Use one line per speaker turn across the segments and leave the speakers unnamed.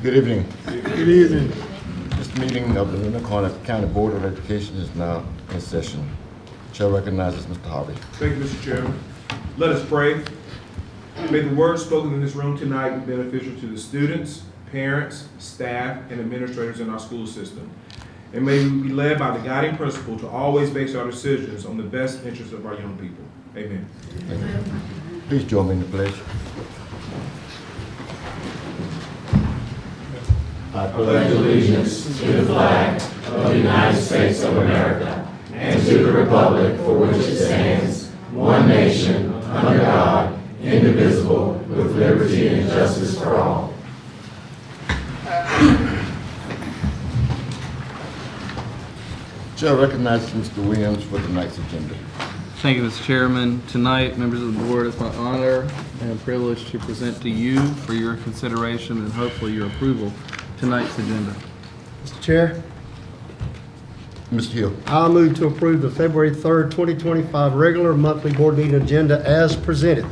Good evening.
Good evening.
This meeting of the Lenoir County Board of Education is now in session. Chair recognizes Mr. Harvey.
Thank you, Mr. Chairman. Let us pray. May the words spoken in this room tonight be beneficial to the students, parents, staff, and administrators in our school system. And may we be led by the guiding principle to always base our decisions on the best interests of our young people. Amen.
Please join me in the pledge.
I pledge allegiance to the flag of the United States of America and to the republic for which it stands, one nation, under God, indivisible, with liberty and justice for all.
Chair recognizes Mr. Williams for tonight's agenda.
Thank you, Mr. Chairman. Tonight, members of the board, it's my honor and privilege to present to you for your consideration and hopefully your approval tonight's agenda.
Mr. Chair,
Mr. Hill.
I'll move to approve the February 3rd, 2025 regular monthly board meeting agenda as presented.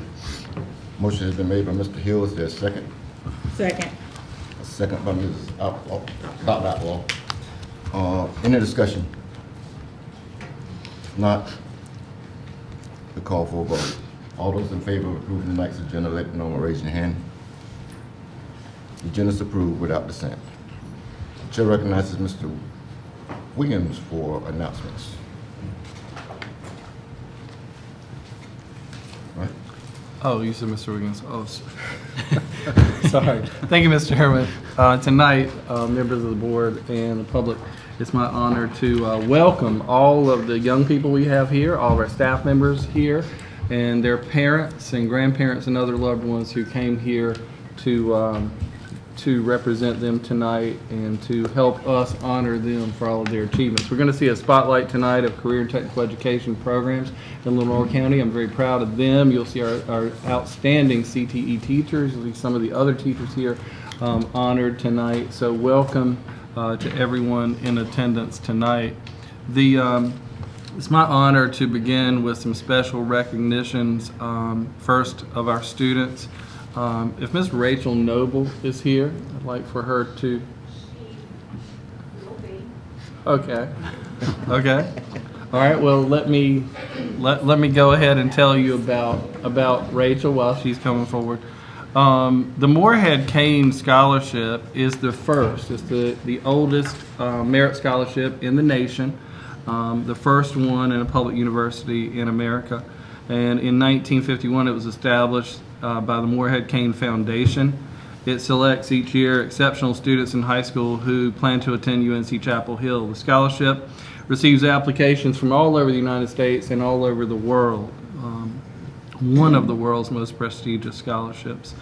Motion has been made by Mr. Hill. Is there a second?
Second.
A second by Ms. Dr. Outlaw. Any discussion? If not, the call for a vote. All those in favor of approving tonight's agenda, let me know by raising your hand. The agenda is approved without dissent. Chair recognizes Mr. Williams for announcements. All right.
Oh, you said Mr. Wiggins. Oh, sorry. Thank you, Mr. Chairman. Tonight, members of the board and the public, it's my honor to welcome all of the young people we have here, all of our staff members here, and their parents and grandparents and other loved ones who came here to represent them tonight and to help us honor them for all of their achievements. We're going to see a spotlight tonight of career and technical education programs in Lenoir County. I'm very proud of them. You'll see our outstanding CTE teachers. You'll see some of the other teachers here honored tonight. So welcome to everyone in attendance tonight. It's my honor to begin with some special recognitions, first of our students. If Ms. Rachel Noble is here, I'd like for her to. Okay. Okay. All right. Well, let me go ahead and tell you about Rachel while she's coming forward. The Moorhead Kane Scholarship is the first. It's the oldest merit scholarship in the nation. The first one in a public university in America. And in 1951, it was established by the Moorhead Kane Foundation. It selects each year exceptional students in high school who plan to attend UNC Chapel Hill. The scholarship receives applications from all over the United States and all over the world. One of the world's most prestigious scholarships.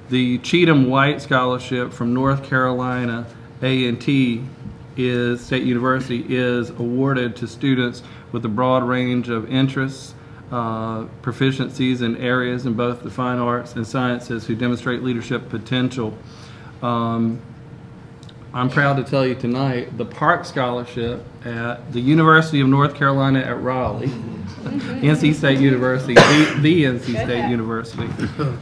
The Cheatham White Scholarship from North Carolina A&T State University is awarded to students with a broad range of interests, proficiencies in areas in both the fine arts and sciences who demonstrate leadership potential. I'm proud to tell you tonight the Park Scholarship at the University of North Carolina at Raleigh, NC State University, the NC State University.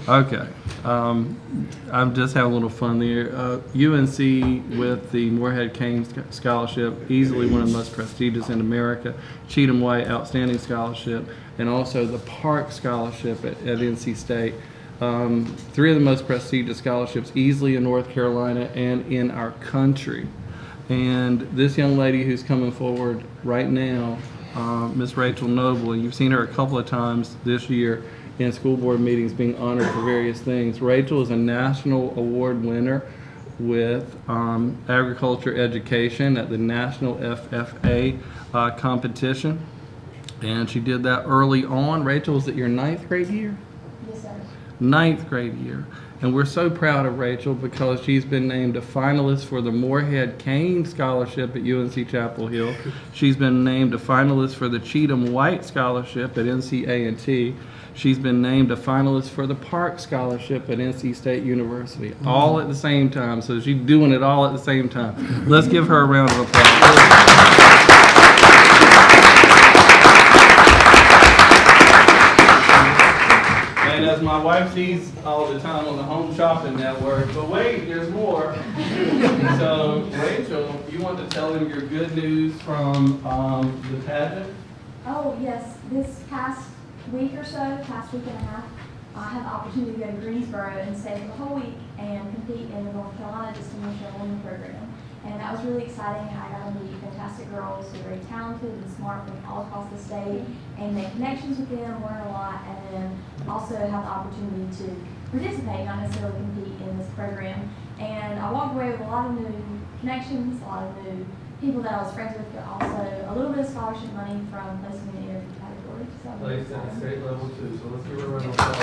Okay, I'm just having a little fun there. UNC with the Moorhead Kane Scholarship, easily one of the most prestigious in America. Cheatham White Outstanding Scholarship, and also the Park Scholarship at NC State. Three of the most prestigious scholarships easily in North Carolina and in our country. And this young lady who's coming forward right now, Miss Rachel Noble, and you've seen her a couple of times this year in school board meetings being honored for various things. Rachel is a national award winner with agriculture education at the National FFA competition. And she did that early on. Rachel, was it your 9th grade year?
Yes, sir.
9th grade year. And we're so proud of Rachel because she's been named a finalist for the Moorhead Kane Scholarship at UNC Chapel Hill. She's been named a finalist for the Cheatham White Scholarship at NC A&T. She's been named a finalist for the Park Scholarship at NC State University. All at the same time. So she's doing it all at the same time. Let's give her a round of applause. And as my wife sees all the time on the Home Shopping Network, but wait, there's more. So, Rachel, you want to tell them your good news from the pageant?
Oh, yes. This past week or so, past week and a half, I had the opportunity to go to Greensboro and stay for the whole week and compete in the North Carolina Destination Women Program. And that was really exciting. I got to meet fantastic girls who are very talented and smart from all across the state and make connections with them, learn a lot, and then also have the opportunity to participate, not necessarily compete in this program. And I walked away with a lot of new connections, a lot of new people that I was friends with, but also a little bit of scholarship money from placing in the interview category. So I'm really
Placed at the
excited.
state level too, so let's give her a round of applause.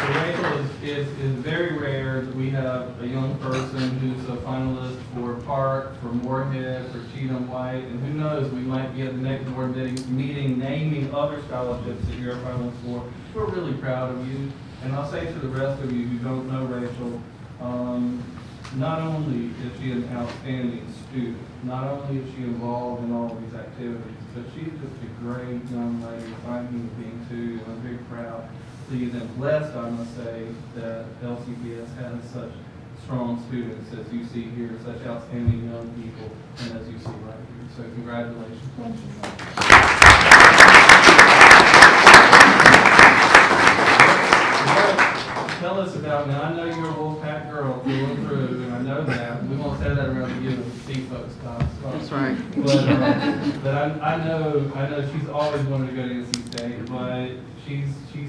So Rachel, is very rare that we have a young person who's a finalist for Park, for Moorhead, for Cheatham White, and who knows, we might be at the next board meeting naming other scholarships that you're a finalist for. We're really proud of you, and I'll say to the rest of you who don't know Rachel, not only is she an outstanding student, not only is she involved in all of these activities, but she's just a great young lady, a fine human being too. I'm very proud, pleased, and blessed, I must say, that LCPS has such strong students as you see here, such outstanding young people, and as you see right here. So congratulations.
Thank you so much.
Tell us about, now I know you're a Wolfpack girl through and through, and I know that. We won't say that around the you see folks, Tom.
That's right.
But I know she's always wanted to go to NC State, but she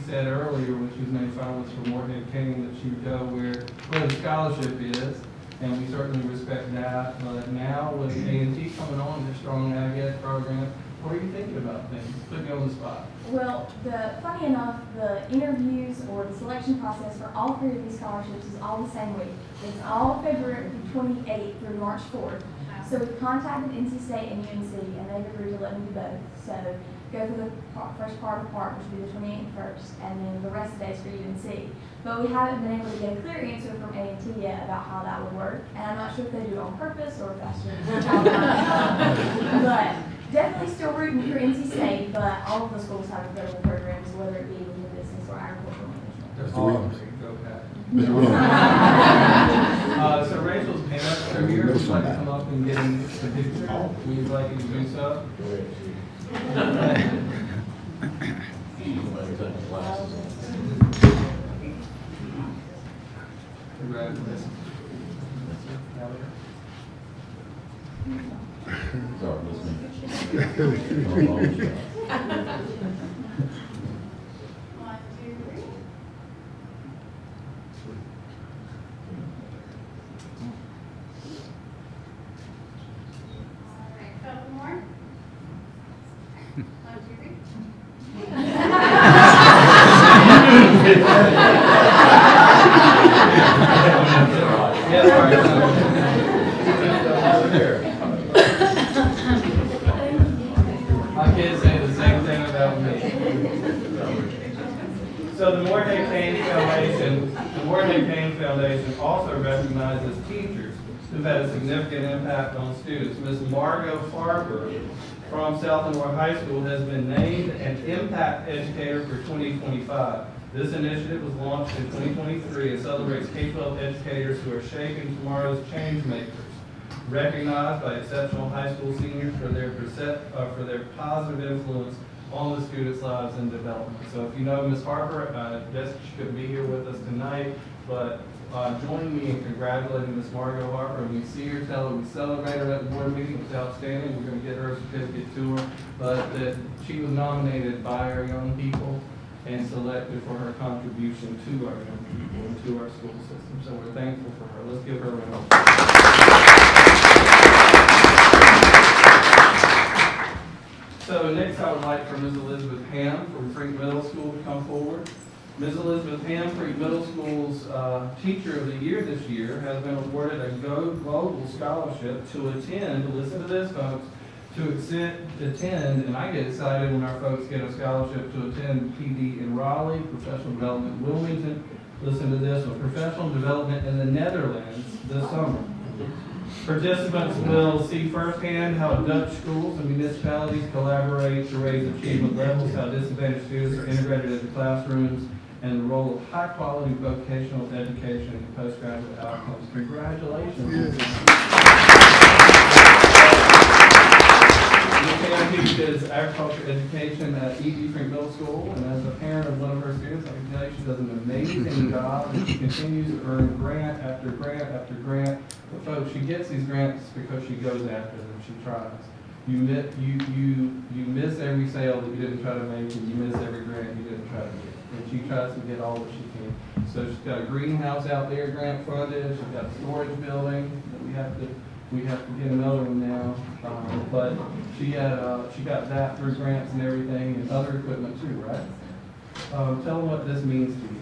said earlier when she was named finalist for Moorhead King that she would go where the scholarship is, and we certainly respect that. But now with A&T coming on, their strong ag program, what are you thinking about things? Put me on the spot.
Well, funny enough, the interviews or the selection process for all three of these scholarships is all the same week. It's all February 28th through March 4th. So we contacted NC State and UNC, and they've agreed to let me do both. So go for the first part of the park, which will be the 28th first, and then the rest of the days for UNC. But we haven't been able to get a clear answer from A&T yet about how that would work, and I'm not sure if they do it on purpose or if that's just but definitely still rooting for NC State, but all of the schools have incredible programs, whether it be within business or agricultural management.
That's
Mr.
all.
Williams.
Go Pat.
Mr. Williams.
So Rachel's parents are here. Would you like to come up and get in the picture? We'd like you to do so. Congratulations.
Sorry, listening.
One, two, three. All right, couple more. One, two, three.
Yeah, all right. My kids say the same thing about me. So the Moorhead Kane Foundation also recognizes teachers who've had a significant impact on students. Ms. Margot Farber from South Lenore High School has been named an Impact Educator for 2025. This initiative was launched in 2023 and celebrates K-12 educators who are shaping tomorrow's change makers, recognized by exceptional high school seniors for their positive influence on the students' lives and development. So if you know Ms. Harper, guess she couldn't be here with us tonight, but join me in congratulating Ms. Margot Harper. And we see her, tell her we celebrate her at the board meeting. It was outstanding. We're going to get her a certificate to her, but that she was nominated by our young people and selected for her contribution to our young people and to our school system. So we're thankful for her. Let's give her a round of applause. So next I would like for Ms. Elizabeth Ham from Frink Middle School to come forward. Ms. Elizabeth Ham, Frink Middle School's Teacher of the Year this year, has been awarded a Go Global Scholarship to attend, listen to this folks, to attend, and I get excited when our folks get a scholarship to attend PD in Raleigh, Professional Development in Wilmington, listen to this one, Professional Development in the Netherlands this summer. Participants will see firsthand how Dutch schools and municipalities collaborate to raise achievement levels, how disadvantaged students are integrated into classrooms, and the role of high-quality vocational education and postgraduate outcomes. Congratulations. Miss Ann teaches agriculture education at E.D. Frink Middle School, and as a parent of one of her students, I can tell you she does an amazing job, and she continues to earn grant after grant after grant. But folks, she gets these grants because she goes after them, she tries. You miss every sale that you didn't try to make, and you miss every grant you didn't try to get. And she tries to get all that she can. So she's got a greenhouse out there, grant funded. She's got a storage building that we have to get another one now. But she got that through grants and everything, and other equipment too, right? Tell them what this means to you.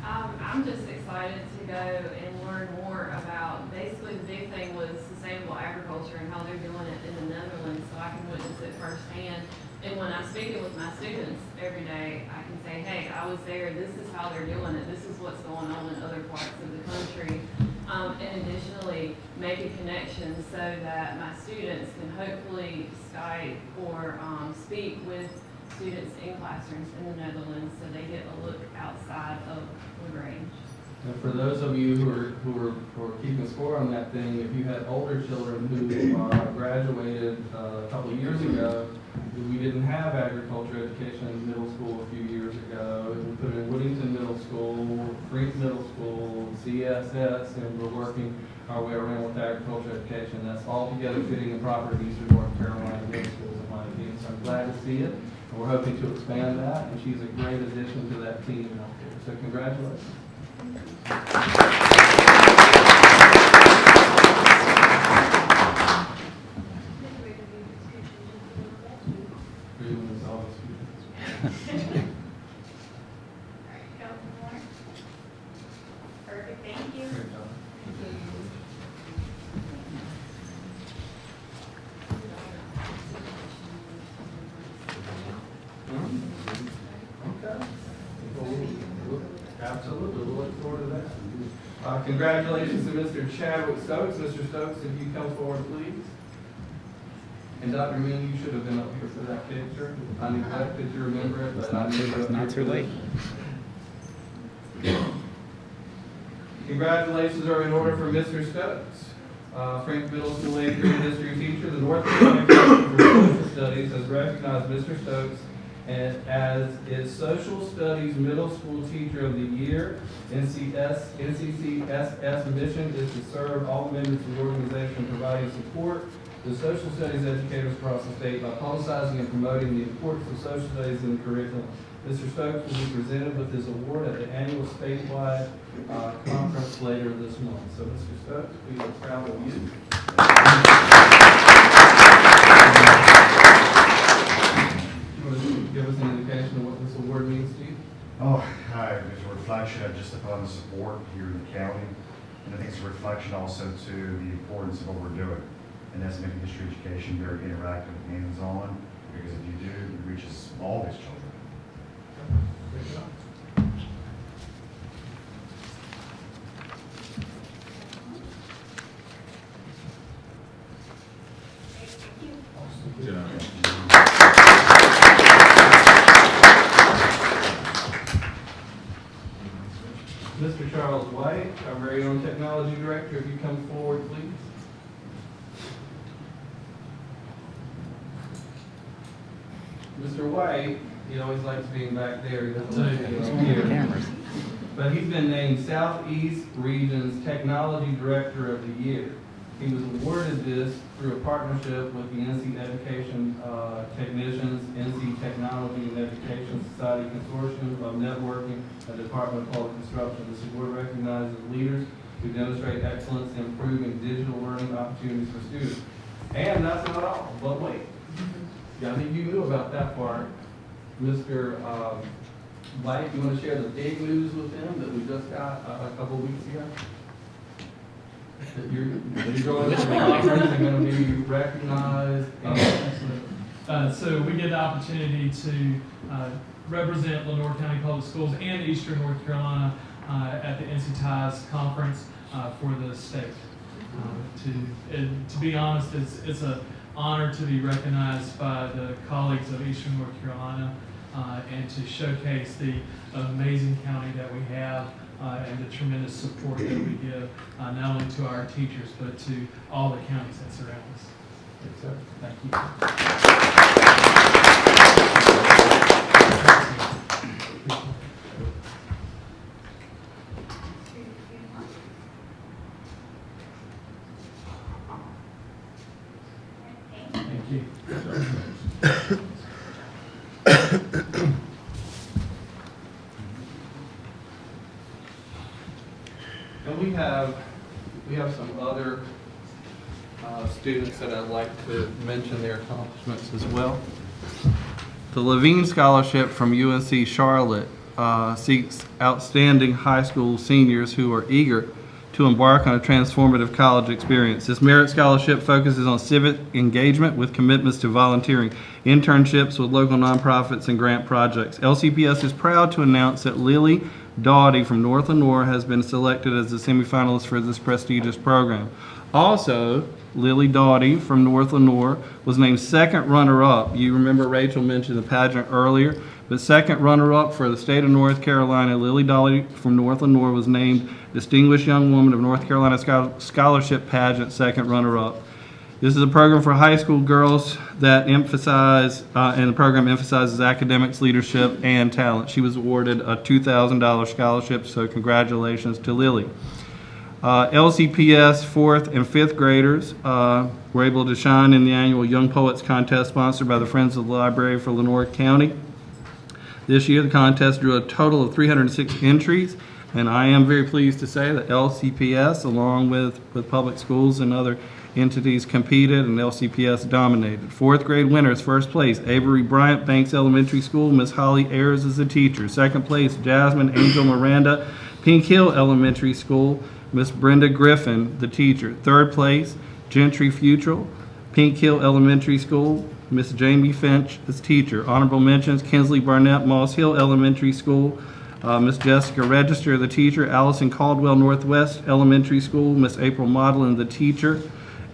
I'm just excited to go and learn more about, basically the big thing was sustainable agriculture and how they're doing it in the Netherlands, so I can witness it firsthand. And when I'm speaking with my students every day, I can say, hey, I was there, this is how they're doing it, this is what's going on in other parts of the country. And additionally, make a connection so that my students can hopefully Skype or speak with students in classrooms in the Netherlands so they get a look outside of LaGrange.
And for those of you who are keeping score on that thing, if you had older children who graduated a couple of years ago, we didn't have agriculture education in middle school a few years ago. We put in Woodington Middle School, Frink Middle School, CSS, and we're working our way around with agriculture education. That's all together fitting the proper Eastern North Carolina middle schools in my opinion. So I'm glad to see it. And we're hoping to expand that, and she's a great addition to that team out there. So congratulations.
Perfect, thank you.
Okay. Absolutely, we'll look forward to that. Congratulations to Mr. Chadwick Stokes. Mr. Stokes, if you come forward, please. And Dr. Mean, you should have been up here for that picture. I neglected to remember it, but I knew
It's not too late.
Congratulations are in order for Mr. Stokes. Frank Middle School 8th grade history teacher, the North Carolina College for Social Studies has recognized Mr. Stokes as its Social Studies Middle School Teacher of the Year. NCCSS mission is to serve all members of the organization, providing support to social studies educators across the state by publicizing and promoting the importance of social studies in the curriculum. Mr. Stokes will be presented with his award at the annual statewide conference later this month. So, Mr. Stokes, we are proud of you. You want to give us an indication of what this award means to you?
Oh, hi, it's a reflection of just upon the support here in the county. And I think it's a reflection also to the importance of what we're doing. And that's making history education very interactive and hands-on, because if you do, it reaches all these children.
Great job. Mr. Charles White, our very own technology director, if you come forward, please. Mr. White, he always likes being back there. He doesn't like being up here.
Cameras.
But he's been named Southeast Region's Technology Director of the Year. He was awarded this through a partnership with the NC Education Technicians, NC Technology and Education Society Consortium of Networking, and Department of Public Instruction. This award recognizes leaders who demonstrate excellence in improving digital learning opportunities for students. And that's not all, but wait. Yeah, I think you knew about that part. Mr. White, you want to share the big news with them that we just got a couple of weeks ago? That you're going to the conference and going to be recognized.
So we get the opportunity to represent Lenore County Public Schools and Eastern North Carolina at the NC Ties conference for the state. To be honest, it's an honor to be recognized by the colleagues of Eastern North Carolina and to showcase the amazing county that we have and the tremendous support that we give not only to our teachers but to all the counties that surround us. Thank you. Thank you.
And we have some other students that I'd like to mention their accomplishments as well. The Levine Scholarship from UNC Charlotte seeks outstanding high school seniors who are eager to embark on a transformative college experience. This merit scholarship focuses on civic engagement with commitments to volunteering, internships with local nonprofits, and grant projects. LCPS is proud to announce that Lily Doughty from North Lenoir has been selected as the semifinalist for this prestigious program. Also, Lily Doughty from North Lenoir was named second runner-up. You remember Rachel mentioned the pageant earlier, but second runner-up for the state of North Carolina, Lily Doughty from North Lenoir was named Distinguished Young Woman of North Carolina Scholarship Pageant second runner-up. This is a program for high school girls that emphasize, and the program emphasizes academics, leadership, and talent. She was awarded a $2,000 scholarship, so congratulations to Lily. LCPS 4th and 5th graders were able to shine in the annual Young Poets Contest sponsored by the Friends of the Library for Lenoir County. This year, the contest drew a total of 306 entries, and I am very pleased to say that LCPS, along with public schools and other entities, competed, and LCPS dominated. 4th grade winners: first place, Avery Bryant, Banks Elementary School. Miss Holly Ayers is the teacher. Second place, Jasmine Angel Miranda, Pink Hill Elementary School. Miss Brenda Griffin, the teacher. Third place, Gentry Futrell, Pink Hill Elementary School. Miss Jamie Finch is teacher. Honorable mentions: Kinsley Barnett, Moss Hill Elementary School. Miss Jessica Register, the teacher. Allison Caldwell, Northwest Elementary School. Miss April Maudlin, the teacher.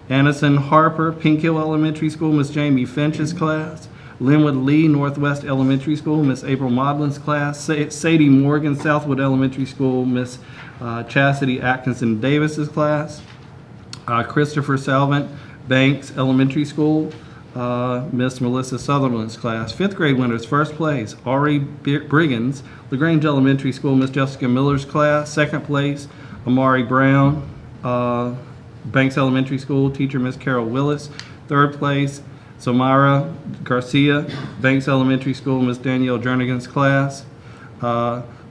Annison Harper, Pink Hill Elementary School. Miss Jamie Finch's class. Linwood Lee, Northwest Elementary School. Miss April Maudlin's class. Sadie Morgan, Southwood Elementary School. Miss Chastity Atkinson Davis's class. Christopher Salvant, Banks Elementary School. Miss Melissa Sutherland's class. 5th grade winners: first place, Ari Briggins, LaGrange Elementary School. Miss Jessica Miller's class. Second place, Amari Brown, Banks Elementary School. Teacher Miss Carol Willis. Third place, Samara Garcia, Banks Elementary School. Miss Danielle Jernigan's class.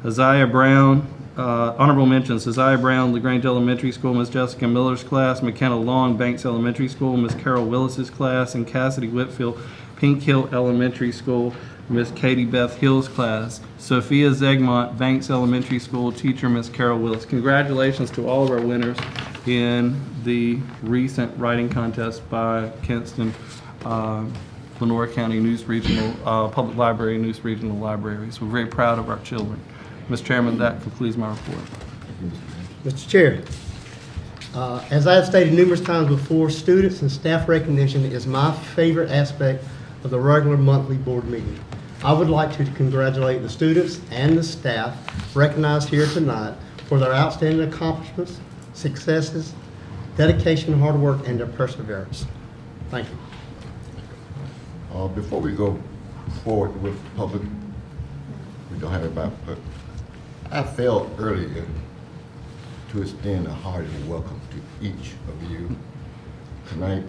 Isaiah Brown, honorable mentions: Isaiah Brown, LaGrange Elementary School. Miss Jessica Miller's class. McKenna Long, Banks Elementary School. Miss Carol Willis's class. And Cassidy Whitfield, Pink Hill Elementary School. Miss Katie Beth Hill's class. Sophia Zegmont, Banks Elementary School. Teacher Miss Carol Willis. Congratulations to all of our winners in the recent writing contest by Kinston Lenoir County News Regional Public Library, News Regional Libraries. We're very proud of our children. Mr. Chairman, that concludes my report.
Mr. Chair, as I have stated numerous times before, students and staff recognition is my favorite aspect of the regular monthly board meeting. I would like to congratulate the students and the staff recognized here tonight for their outstanding accomplishments, successes, dedication, hard work, and their perseverance. Thank you.
Before we go forward with the public, we don't have it back, but I failed earlier to extend a hearty welcome to each of you tonight,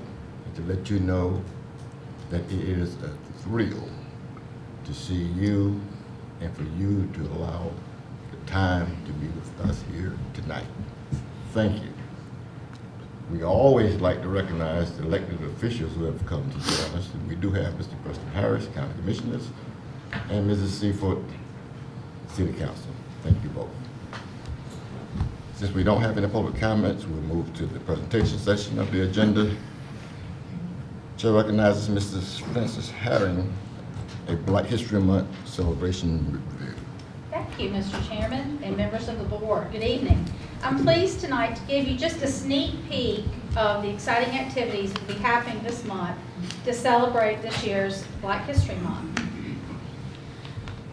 and to let you know that it is a thrill to see you and for you to allow the time to be with us here tonight. Thank you. We always like to recognize the elected officials who have come to join us, and we do have Mr. Preston Harris, County Commissioners, and Mrs. Seafoot, City Council. Thank you both. Since we don't have any public comments, we'll move to the presentation session of the agenda. Chair recognizes Mr. Francis Herring, a Black History Month celebration review.
Thank you, Mr. Chairman and members of the board. Good evening. I'm pleased tonight to give you just a sneak peek of the exciting activities that will be happening this month to celebrate this year's Black History Month.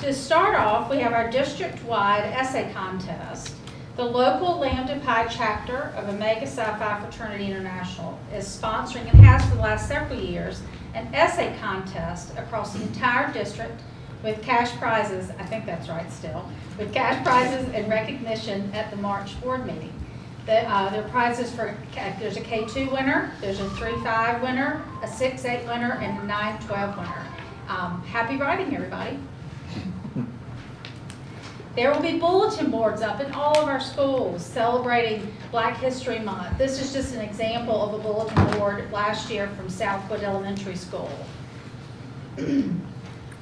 To start off, we have our district-wide essay contest. The local Lambda Pi chapter of Omega Psi Phi Fraternity International is sponsoring and has for the last several years an essay contest across the entire district with cash prizes, I think that's right still, with cash prizes and recognition at the March board meeting. There are prizes for, there's a K2 winner, there's a 3-5 winner, a 6-8 winner, and a 9-12 winner. Happy writing, everybody. There will be bulletin boards up in all of our schools celebrating Black History Month. This is just an example of a bulletin board last year from Southwood Elementary School.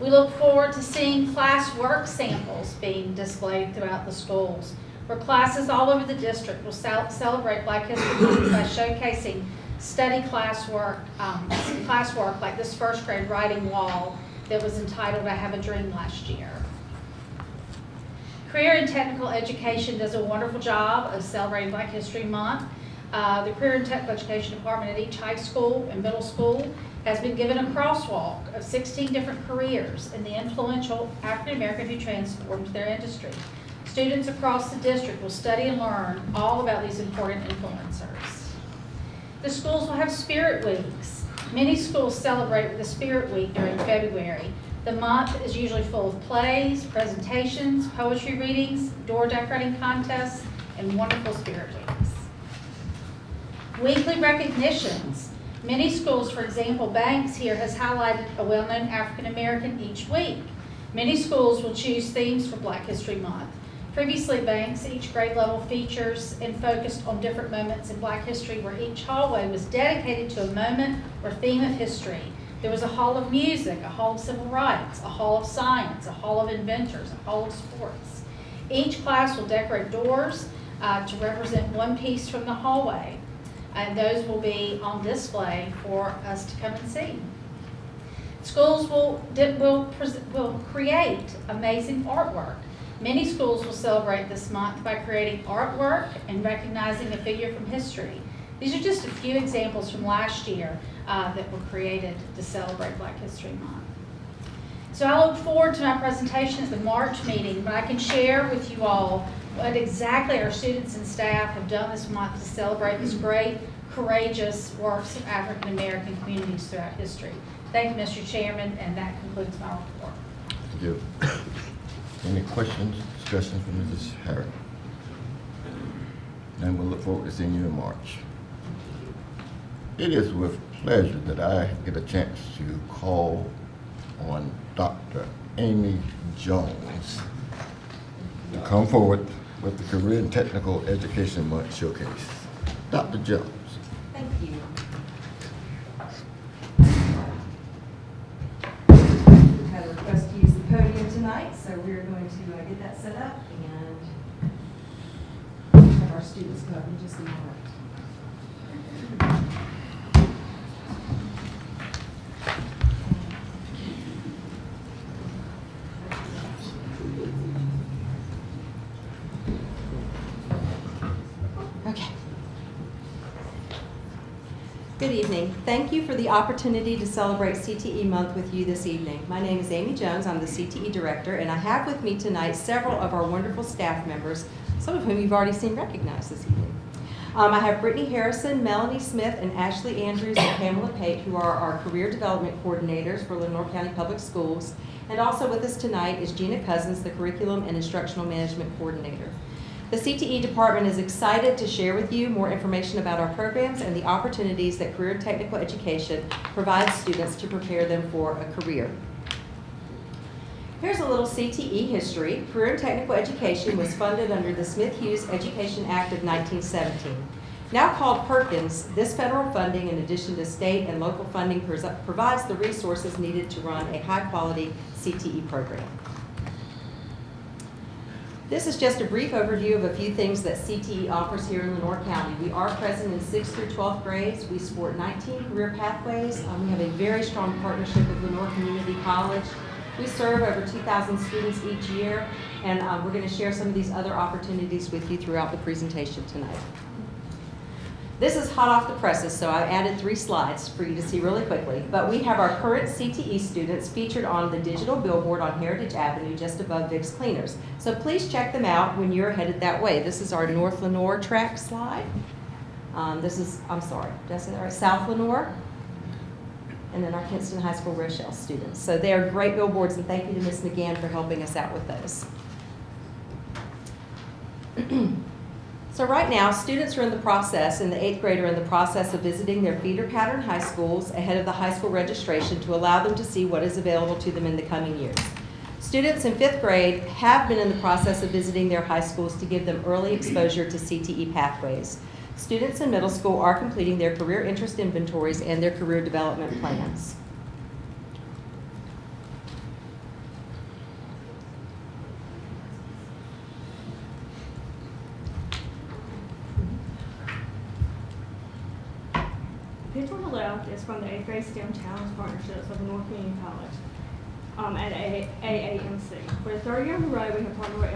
We look forward to seeing class work samples being displayed throughout the schools, where classes all over the district will celebrate Black History Month by showcasing study classwork like this first grade writing wall that was entitled I Have a Dream last year. Career and Technical Education does a wonderful job of celebrating Black History Month. The Career and Technical Education Department at each high school and middle school has been given a crosswalk of 16 different careers and the influential African American who transformed their industry. Students across the district will study and learn all about these important influencers. The schools will have Spirit Weeks. Many schools celebrate with a Spirit Week during February. The month is usually full of plays, presentations, poetry readings, door decorating contests, and wonderful Spirit Weeks. Weekly recognitions. Many schools, for example, Banks here has highlighted a well-known African American each week. Many schools will choose themes for Black History Month. Previously, Banks, each grade level features and focused on different moments in Black history where each hallway was dedicated to a moment or theme of history. There was a hall of music, a hall of civil rights, a hall of science, a hall of inventors, a hall of sports. Each class will decorate doors to represent one piece from the hallway, and those will be on display for us to come and see. Schools will create amazing artwork. Many schools will celebrate this month by creating artwork and recognizing a figure from history. These are just a few examples from last year that were created to celebrate Black History Month. So I look forward to my presentation at the March meeting, but I can share with you all what exactly our students and staff have done this month to celebrate these great, courageous works of African American communities throughout history. Thank you, Mr. Chairman, and that concludes my report.
Thank you. Any questions, discussions from Mrs. Harris? And we'll look forward to seeing you in March. It is with pleasure that I get a chance to call on Dr. Amy Jones to come forward with the Career and Technical Education Month Showcase. Dr. Jones.
Thank you. We've had a request to use the podium tonight, so we're going to get that set up and have our students go up in just a moment. Okay. Good evening. Thank you for the opportunity to celebrate CTE Month with you this evening. My name is Amy Jones. I'm the CTE Director, and I have with me tonight several of our wonderful staff members, some of whom you've already seen recognized this evening. I have Brittany Harrison, Melanie Smith, and Ashley Andrews and Pamela Pate, who are our Career Development Coordinators for Lenore County Public Schools. And also with us tonight is Gina Cousins, the Curriculum and Instructional Management Coordinator. The CTE department is excited to share with you more information about our programs and the opportunities that Career and Technical Education provides students to prepare them for a career. Here's a little CTE history. Career and Technical Education was funded under the Smith-Hughes Education Act of 1917. Now called Perkins, this federal funding, in addition to state and local funding, provides the resources needed to run a high-quality CTE program. This is just a brief overview of a few things that CTE offers here in Lenore County. We are present in 6th through 12th grades. We support 19 career pathways. We have a very strong partnership with Lenore Community College. We serve over 2,000 students each year, and we're going to share some of these other opportunities with you throughout the presentation tonight. This is hot off the presses, so I added 3 slides for you to see really quickly. But we have our current CTE students featured on the digital billboard on Heritage Avenue just above Vic's Cleaners. So please check them out when you're headed that way. This is our North Lenoir track slide. This is, I'm sorry, did I say that right? South Lenoir. And then our Kinston High School Rochelle students. So they are great billboards, and thank you to Ms. McGann for helping us out with those. So right now, students are in the process, and the 8th grade are in the process of visiting their feeder pattern high schools ahead of the high school registration to allow them to see what is available to them in the coming years. Students in 5th grade have been in the process of visiting their high schools to give them early exposure to CTE pathways. Students in middle school are completing their career interest inventories and their career development plans.
The picture on the left is from the 8th grade STEM Challenge Partnerships of North Community College at AAMC. For the 3rd year in a row, we have partnered with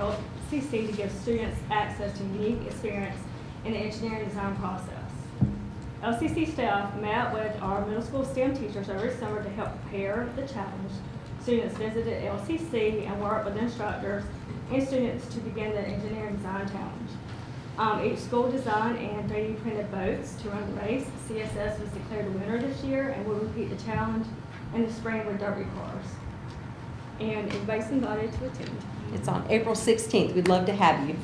LCC to give students access to unique experience in the engineering design process. LCC staff met with our middle school STEM teachers over summer to help prepare the challenge. Students visited LCC and worked with instructors and students to begin the engineering design challenge. Each school designed and 3D printed boats to run the race. CSS was declared the winner this year and will repeat the challenge in the spring with derby cars. And everybody's invited to attend.
It's on April 16th. We'd love to have you.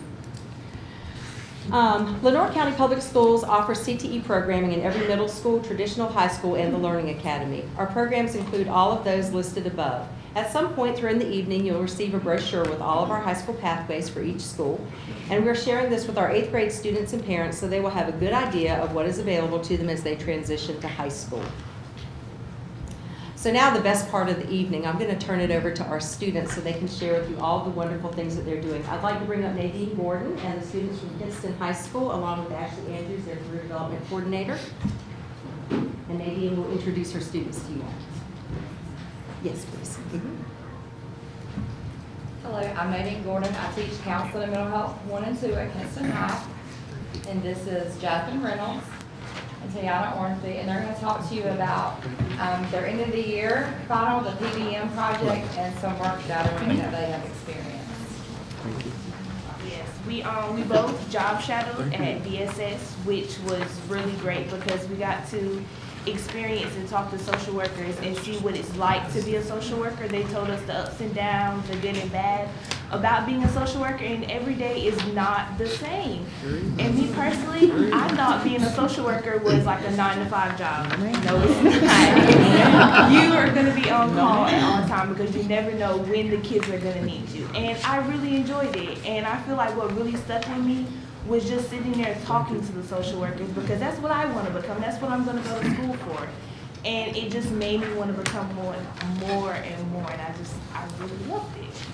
Lenoir County Public Schools offers CTE programming in every middle school, traditional high school, and the Learning Academy. Our programs include all of those listed above. At some point during the evening, you'll receive a brochure with all of our high school pathways for each school. And we're sharing this with our 8th grade students and parents so they will have a good idea of what is available to them as they transition to high school. So now the best part of the evening, I'm going to turn it over to our students so they can share with you all the wonderful things that they're doing. I'd like to bring up Nadine Gordon and the students from Kinston High School, along with Ashley Andrews, their career development coordinator. And Nadine will introduce her students to you all. Yes, please.
Hello, I'm Nadine Gordon. I teach counseling and mental health 1 and 2 at Kinston High. And this is Jasmine Reynolds and Tiana Ormsby, and they're going to talk to you about their end of the year final, the PBM project, and some work shadowing that they have experienced.
Yes, we both job shadowed at DSS, which was really great because we got to experience and talk to social workers and see what it's like to be a social worker. They told us the ups and downs, the good and bad about being a social worker, and every day is not the same. And me personally, I thought being a social worker was like a 9-to-5 job. No, it's not. You are going to be on call at all time because you never know when the kids are going to need you. And I really enjoyed it. And I feel like what really stuck with me was just sitting there talking to the social workers because that's what I want to become. That's what I'm going to go to school for. And it just made me want to become more and more. And I really loved it.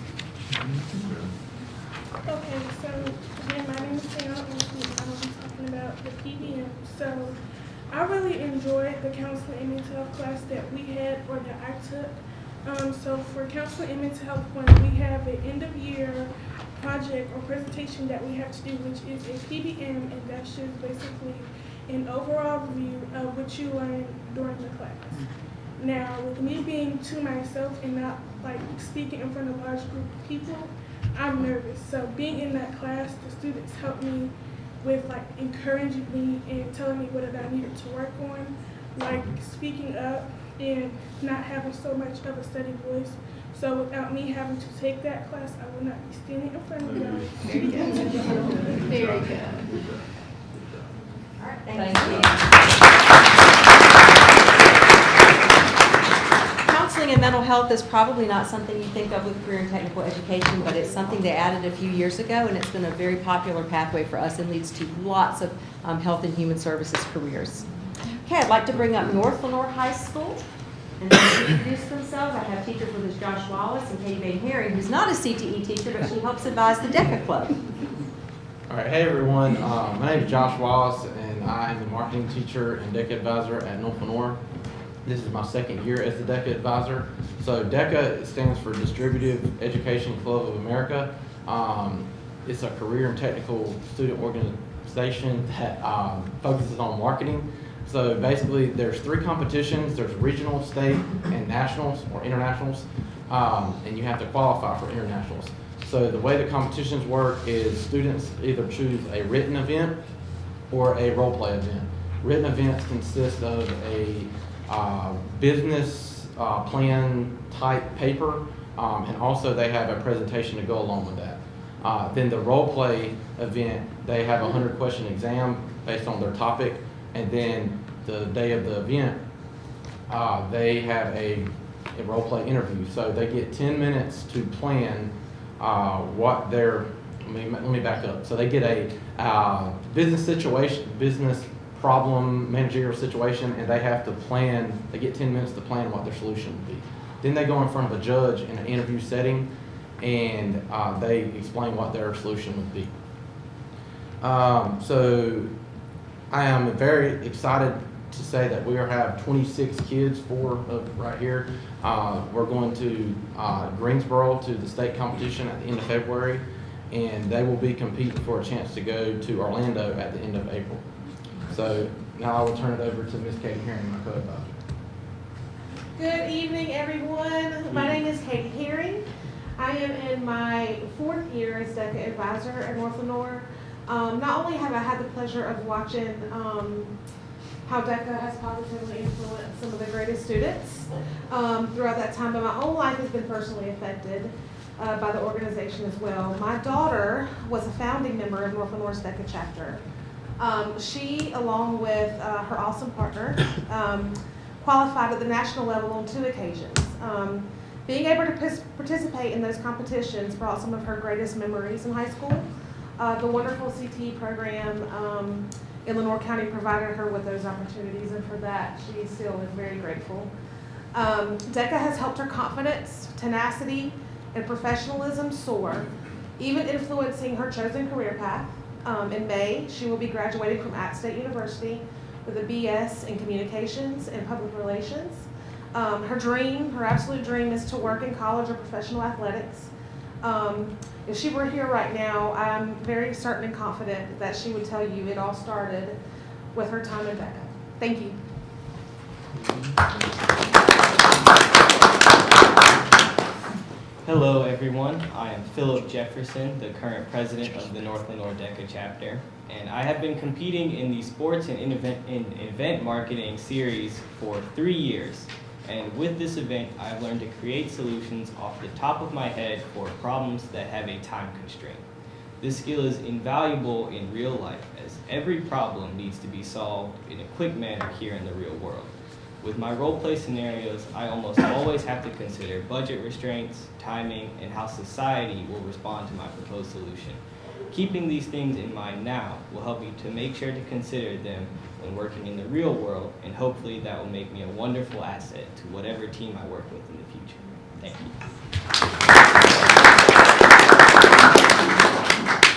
Okay, so again, my name is Tiana Ormsby. I will be talking about the PBM. So I really enjoyed the counseling and mental health class that we had or that I took. So for counseling and mental health one, we have an end of year project or presentation that we have to do, which is a PBM, and that's just basically an overall review of what you learned during the class. Now, with me being to myself and not like speaking in front of a large group of people, I'm nervous. So being in that class, the students helped me with like encouraging me and telling me what I needed to work on, like speaking up and not having so much of a steady voice. So without me having to take that class, I would not be standing in front of you guys.
Very good.
All right,
Thank you.
Counseling and mental health is probably not something you think of with career and technical education, but it's something they added a few years ago, and it's been a very popular pathway for us and leads to lots of health and human services careers. Okay, I'd like to bring up North Lenoir High School. And to introduce themselves, I have teachers with us Josh Wallace and Katie Bain Herring, who's not a CTE teacher, but she helps advise the DECA Club.
All right, hey everyone. My name is Josh Wallace, and I am the marketing teacher and DECA advisor at North Lenoir. This is my second year as the DECA advisor. So DECA stands for Distributive Education Club of America. It's a career and technical student organization that focuses on marketing. So basically, there's 3 competitions. There's regional, state, and nationals or internationals, and you have to qualify for internationals. So the way the competitions work is students either choose a written event or a role play event. Written events consist of a business plan type paper, and also they have a presentation to go along with that. Then the role play event, they have a 100-question exam based on their topic, and then the day of the event, they have a role play interview. So they get 10 minutes to plan what their, let me back up. So they get a business situation, business problem, managerial situation, and they have to plan, they get 10 minutes to plan what their solution would be. Then they go in front of a judge in an interview setting, and they explain what their solution would be. So I am very excited to say that we have 26 kids, 4 of right here. We're going to Greensboro to the state competition at the end of February, and they will be competing for a chance to go to Orlando at the end of April. So now I will turn it over to Ms. Katie Herring, my co-advisor.
Good evening, everyone. My name is Katie Herring. I am in my 4th year as DECA advisor at North Lenoir. Not only have I had the pleasure of watching how DECA has positively influenced some of the greatest students throughout that time, but my own life has been personally affected by the organization as well. My daughter was a founding member of North Lenoir's DECA chapter. She, along with her awesome partner, qualified at the national level on 2 occasions. Being able to participate in those competitions brought some of her greatest memories in high school. The wonderful CTE program in Lenoir County provided her with those opportunities, and for that, she still is very grateful. DECA has helped her confidence, tenacity, and professionalism soar, even influencing her chosen career path. In May, she will be graduating from App State University with a BS in Communications and Public Relations. Her absolute dream is to work in college or professional athletics. If she were here right now, I'm very certain and confident that she would tell you it all started with her time at DECA. Thank you.
Hello everyone, I am Philip Jefferson, the current president of the North Lenoir DECA chapter, and I have been competing in the sports and event marketing series for 3 years. And with this event, I've learned to create solutions off the top of my head for problems that have a time constraint. This skill is invaluable in real life, as every problem needs to be solved in a quick manner here in the real world. With my role play scenarios, I almost always have to consider budget restraints, timing, and how society will respond to my proposed solution. Keeping these things in mind now will help me to make sure to consider them when working in the real world, and hopefully that will make me a wonderful asset to whatever team I work with in the future. Thank you.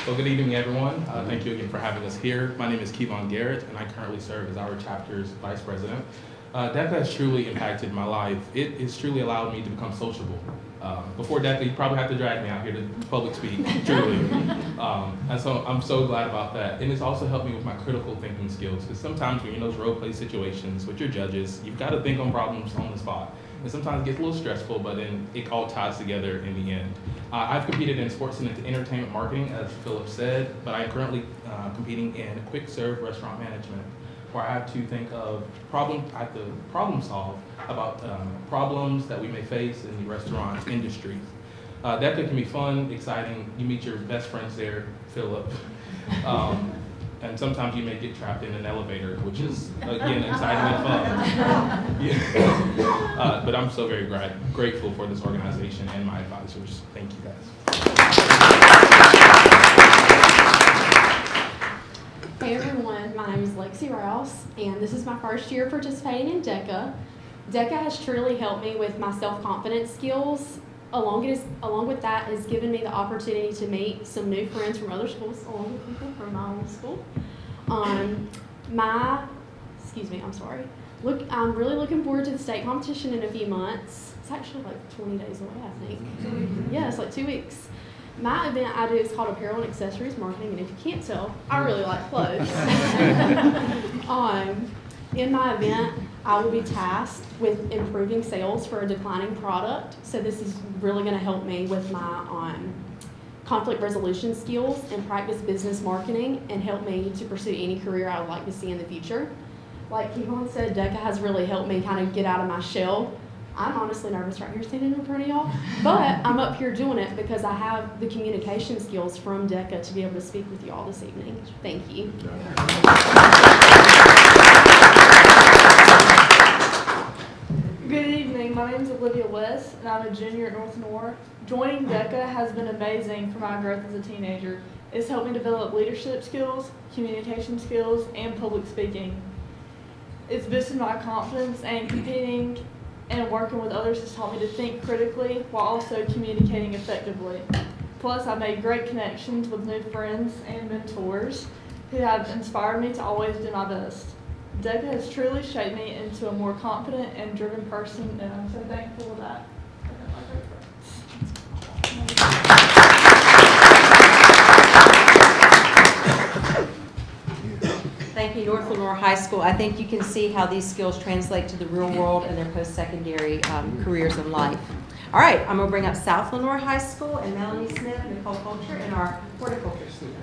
Well, good evening, everyone. Thank you again for having us here. My name is Kevon Garrett, and I currently serve as our chapter's vice president. DECA has truly impacted my life. It has truly allowed me to become sociable. Before DECA, you probably have to drag me out here to public speak, truly. And so I'm so glad about that. And it's also helped me with my critical thinking skills, because sometimes when you're in those role play situations with your judges, you've got to think on problems on the spot. And sometimes it gets a little stressful, but then it all ties together in the end. I've competed in sports and entertainment marketing, as Philip said, but I'm currently competing in quick serve restaurant management, where I have to think of I have to problem solve about problems that we may face in the restaurant industry. DECA can be fun, exciting. You meet your best friends there, Philip. And sometimes you may get trapped in an elevator, which is, again, exciting and fun. Yeah. But I'm so very grateful for this organization and my advisors. Thank you, guys.
Hey everyone, my name is Lexi Rouse, and this is my first year participating in DECA. DECA has truly helped me with my self-confidence skills. Along with that, has given me the opportunity to meet some new friends from other schools, along with people from my own school. I'm really looking forward to the state competition in a few months. It's actually like 20 days away, I think. Yeah, it's like 2 weeks. My event I do is called Apparel and Accessories Marketing, and if you can't tell, I really like clothes. In my event, I will be tasked with improving sales for a declining product. So this is really going to help me with my conflict resolution skills and practice business marketing and help me to pursue any career I would like to see in the future. Like Kevon said, DECA has really helped me kind of get out of my shell. I'm honestly nervous right here standing in front of y'all, but I'm up here doing it because I have the communication skills from DECA to be able to speak with y'all this evening. Thank you.
Good evening, my name is Olivia West, and I'm a junior at North Lenore. Joining DECA has been amazing for my growth as a teenager. It's helped me develop leadership skills, communication skills, and public speaking. It's boosted my confidence, and competing and working with others has taught me to think critically while also communicating effectively. Plus, I've made great connections with new friends and mentors who have inspired me to always do my best. DECA has truly shaped me into a more confident and driven person, and I'm so thankful for that.
Thank you, North Lenore High School. I think you can see how these skills translate to the real world and their post-secondary careers in life. All right, I'm going to bring up South Lenore High School and Melanie Smith, Nicole Culture, and our horticulture students.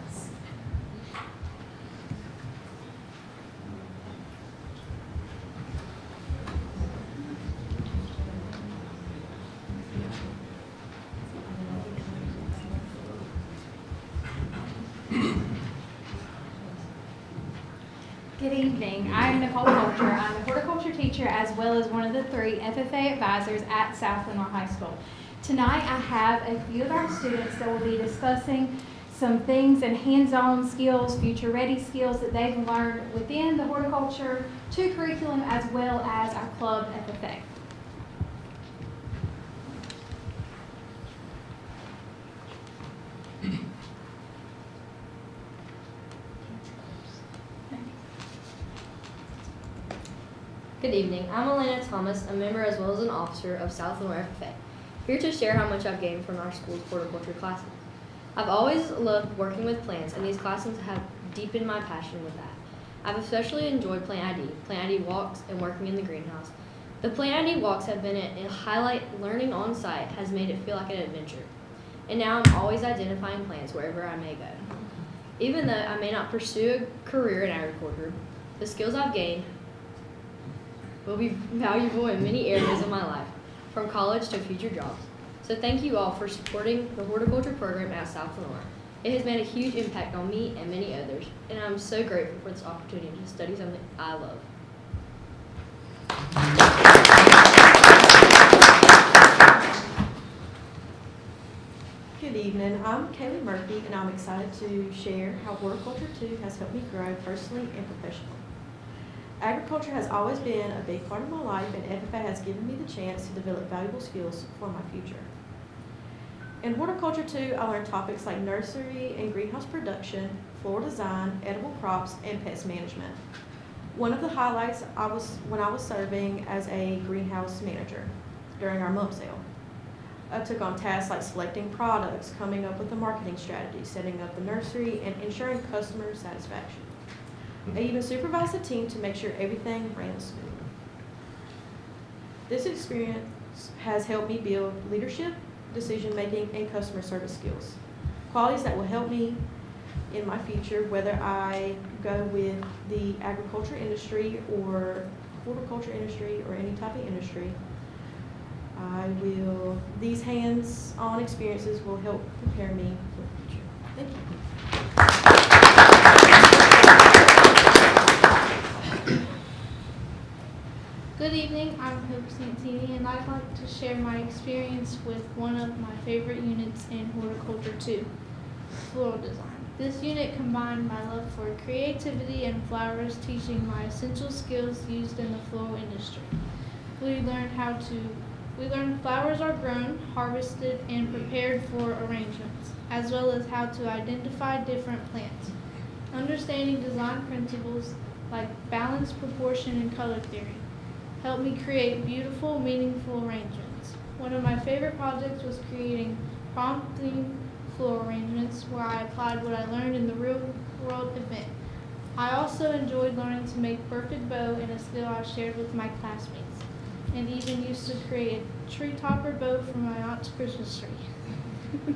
Good evening. I'm Nicole Culture. I'm a horticulture teacher as well as one of the 3 FFA advisors at South Lenore High School. Tonight I have a few of our students that will be discussing some things and hands-on skills, future-ready skills that they've learned within the horticulture 2 curriculum as well as our club FFA.
Good evening. I'm Elena Thomas, a member as well as an officer of South Lenore FFA, here to share how much I've gained from our school's horticulture classes. I've always loved working with plants, and these classes have deepened my passion with that. I've especially enjoyed Plant ID walks, and working in the greenhouse. The Plant ID walks have been a highlight. Learning on site has made it feel like an adventure. And now I'm always identifying plants wherever I may go. Even though I may not pursue a career in agriculture, the skills I've gained will be valuable in many areas of my life, from college to future jobs. So thank you all for supporting the horticulture program at South Lenore. It has made a huge impact on me and many others, and I'm so grateful for this opportunity to study something I love.
Good evening, I'm Kaylee Murphy, and I'm excited to share how Horticulture 2 has helped me grow personally and professionally. Agriculture has always been a big part of my life, and FFA has given me the chance to develop valuable skills for my future. In Horticulture 2, I learned topics like nursery and greenhouse production, floral design, edible crops, and pest management. One of the highlights when I was serving as a greenhouse manager during our month sale. I took on tasks like selecting products, coming up with a marketing strategy, setting up the nursery, and ensuring customer satisfaction. I even supervised the team to make sure everything ran smoothly. This experience has helped me build leadership, decision-making, and customer service skills, qualities that will help me in my future, whether I go with the agriculture industry or horticulture industry or any type of industry. These hands-on experiences will help prepare me for the future. Thank you.
Good evening, I'm Hope Santini, and I'd like to share my experience with one of my favorite units in Horticulture 2, floral design. This unit combined my love for creativity and flowers, teaching my essential skills used in the floral industry. We learned flowers are grown, harvested, and prepared for arrangements, as well as how to identify different plants. Understanding design principles like balance, proportion, and color theory helped me create beautiful, meaningful arrangements. One of my favorite projects was creating prom-themed floor arrangements where I applied what I learned in the real-world event. I also enjoyed learning to make perfect bow, and a skill I shared with my classmates, and even used to create a tree topper bow for my aunt's Christmas tree.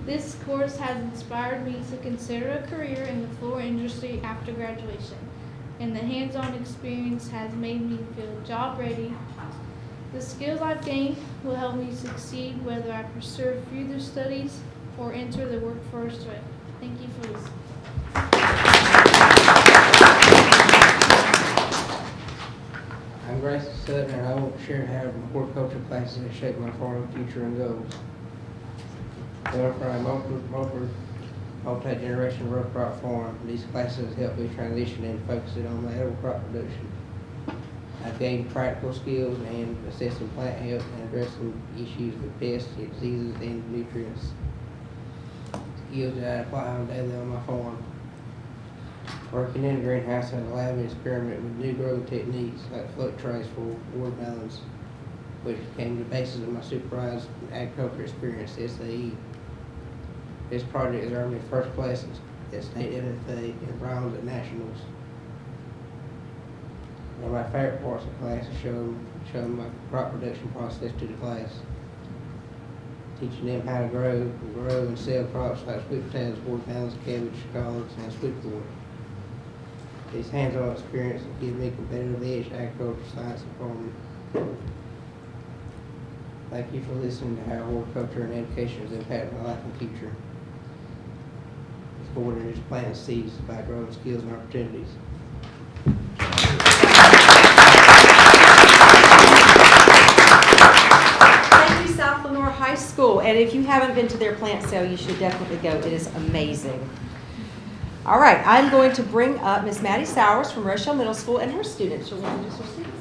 This course has inspired me to consider a career in the floor industry after graduation, and the hands-on experience has made me feel job ready. The skills I've gained will help me succeed whether I pursue further studies or enter the workforce. Thank you for listening.
I'm Grace Sutton, and I want to share how my horticulture classes have shaped my farming future and goals. Going from a multi-generation row crop farm, these classes helped me transition and focus it on my edible crop production. I've gained practical skills in assessing plant health and addressing issues with pests, diseases, and nutrients. Skills that I apply daily on my farm. Working in a greenhouse has allowed me to experiment with new growing techniques like float trays for watermelons, which became the basis of my supervised agriculture experience, SAE. This project has earned me first place at state MFA and bronze at nationals. One of my favorite parts of class is showing my crop production process to the class. Teaching them how to grow and sell crops like sweet potatoes, watermelons, cabbage, collards, and sweet corn. These hands-on experiences give me competitive edge in agriculture, science, and farming. Thank you for listening to how horticulture and education has impacted my life and future. It's more than just planting seeds, it's about growing skills and opportunities.
Thank you, South Lenore High School. And if you haven't been to their plant sale, you should definitely go. It is amazing. All right, I'm going to bring up Miss Maddie Sowers from Rochelle Middle School and her students. She'll introduce her students.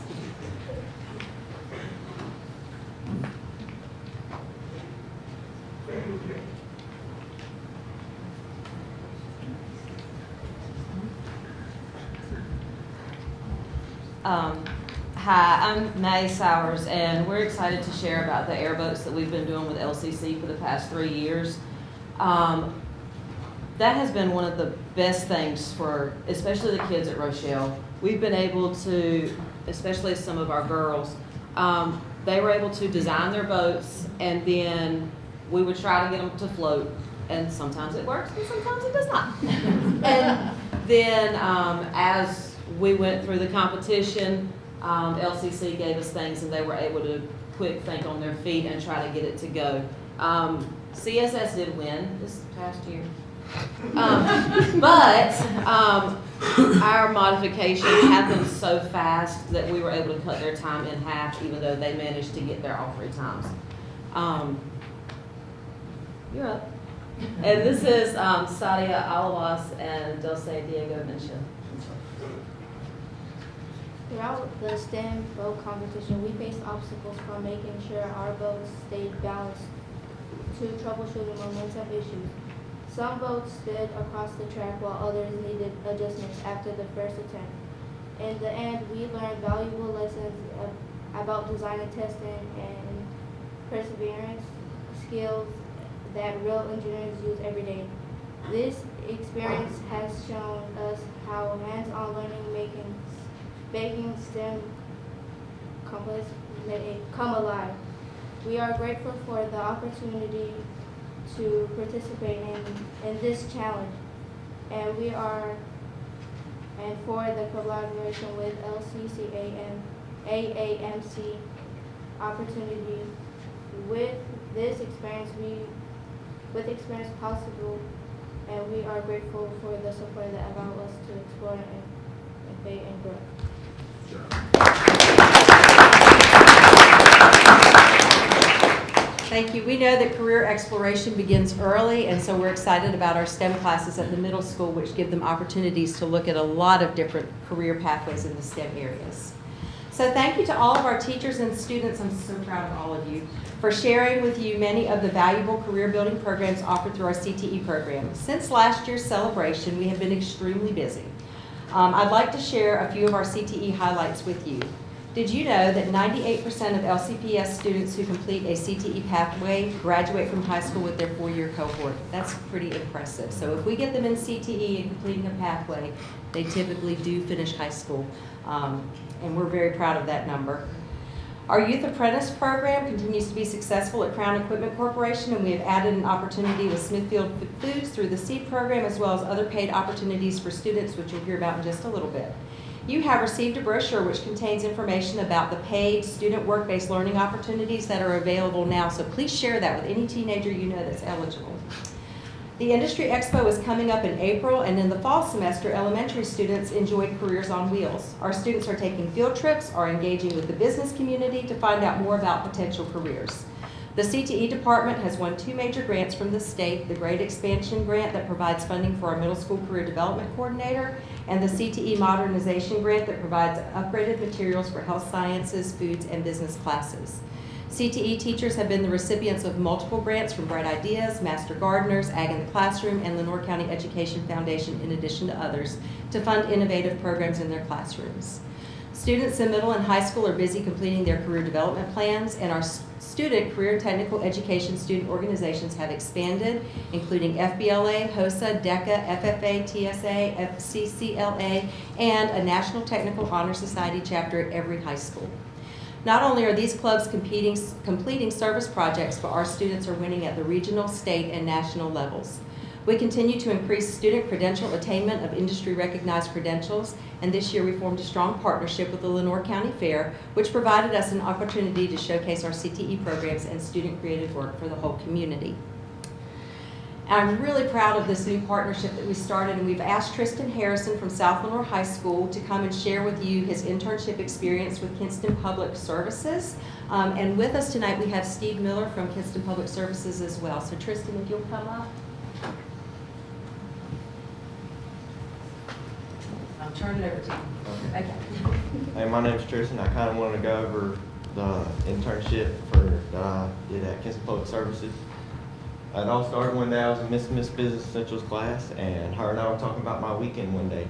Hi, I'm Maddie Sowers, and we're excited to share about the airboats that we've been doing with LCC for the past 3 years. That has been one of the best things for, especially the kids at Rochelle. We've been able to, especially some of our girls, they were able to design their boats, and then we would try to get them to float, and sometimes it works and sometimes it does not. And then as we went through the competition, LCC gave us things, and they were able to quick think on their feet and try to get it to go. CSS did win this past year. But our modification happened so fast that we were able to cut their time in half, even though they managed to get there all 3 times. You're up. And this is Sadia Alawas and Dulce Diego Mencha.
Throughout the STEM boat competition, we faced obstacles from making sure our boats stayed balanced to troubleshooting momentum issues. Some boats sped across the track while others needed adjustments after the first attempt. In the end, we learned valuable lessons about design and testing and perseverance skills that real engineers use every day. This experience has shown us how hands-on learning making STEM complex come alive. We are grateful for the opportunity to participate in this challenge, and for the collaboration with AAMC opportunity. With this experience possible, and we are grateful for the support that allows us to explore and faith and grow.
Thank you. We know that career exploration begins early, and so we're excited about our STEM classes at the middle school, which give them opportunities to look at a lot of different career pathways in the STEM areas. So thank you to all of our teachers and students. I'm so proud of all of you for sharing with you many of the valuable career building programs offered through our CTE program. Since last year's celebration, we have been extremely busy. I'd like to share a few of our CTE highlights with you. Did you know that 98% of LCPS students who complete a CTE pathway graduate from high school with their 4-year cohort? That's pretty impressive. So if we get them in CTE and completing a pathway, they typically do finish high school. And we're very proud of that number. Our Youth Apprentice program continues to be successful at Crown Equipment Corporation, and we have added an opportunity with Smithfield Foods through the SEED program, as well as other paid opportunities for students, which you'll hear about in just a little bit. You have received a brochure which contains information about the paid student work-based learning opportunities that are available now, so please share that with any teenager you know that's eligible. The Industry Expo is coming up in April, and in the fall semester, elementary students enjoy Careers on Wheels. Our students are taking field trips, are engaging with the business community to find out more about potential careers. The CTE department has won 2 major grants from the state, the Grade Expansion Grant that provides funding for our middle school career development coordinator, and the CTE Modernization Grant that provides upgraded materials for health sciences, foods, and business classes. CTE teachers have been the recipients of multiple grants from Bright Ideas, Master Gardeners, Ag in the Classroom, and Lenore County Education Foundation, in addition to others, to fund innovative programs in their classrooms. Students in middle and high school are busy completing their career development plans, and our student career and technical education student organizations have expanded, including FBLA, HOSA, DECA, FFA, TSA, FCCLA, and a National Technical Honor Society chapter at every high school. Not only are these clubs completing service projects, but our students are winning at the regional, state, and national levels. We continue to increase student credential attainment of industry-recognized credentials, and this year we formed a strong partnership with the Lenore County Fair, which provided us an opportunity to showcase our CTE programs and student-created work for the whole community. I'm really proud of this new partnership that we started, and we've asked Tristan Harrison from South Lenore High School to come and share with you his internship experience with Kinston Public Services. And with us tonight, we have Steve Miller from Kinston Public Services as well. So Tristan, if you'll come up. I'll turn it over to you. Okay.
Hey, my name's Tristan. I kind of wanted to go over the internship that I did at Kinston Public Services. It all started one day I was in Miss Business Essentials class, and her and I were talking about my weekend one day.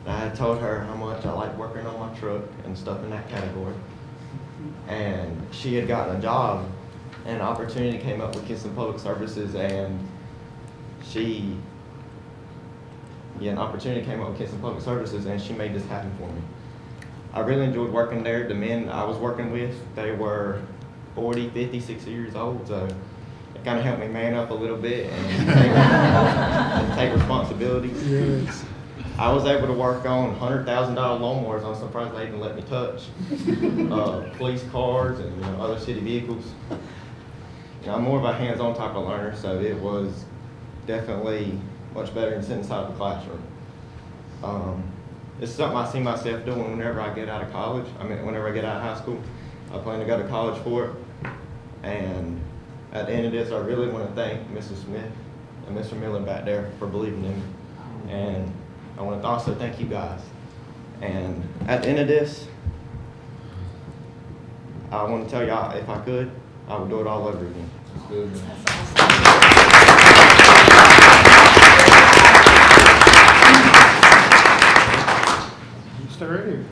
And I had told her how much I liked working on my truck and stuff in that category. And she had gotten a job, and an opportunity came up with Kinston Public Services, and an opportunity came up with Kinston Public Services, and she made this happen for me. I really enjoyed working there. The men I was working with, they were 40, 50, 60 years old, so it kind of helped me man up a little bit and take responsibility.
Yes.
I was able to work on $100,000 lawnmowers. I'm surprised they even let me touch. Police cars and other city vehicles. I'm more of a hands-on type of learner, so it was definitely much better than sitting inside of the classroom. It's something I see myself doing whenever I get out of college. Whenever I get out of high school, I plan to go to college for it. And at the end of this, I really want to thank Mr. Smith and Mr. Miller back there for believing in me. And I want to also thank you guys. And at the end of this, I want to tell y'all, if I could, I would do it all over again.
Stay right here.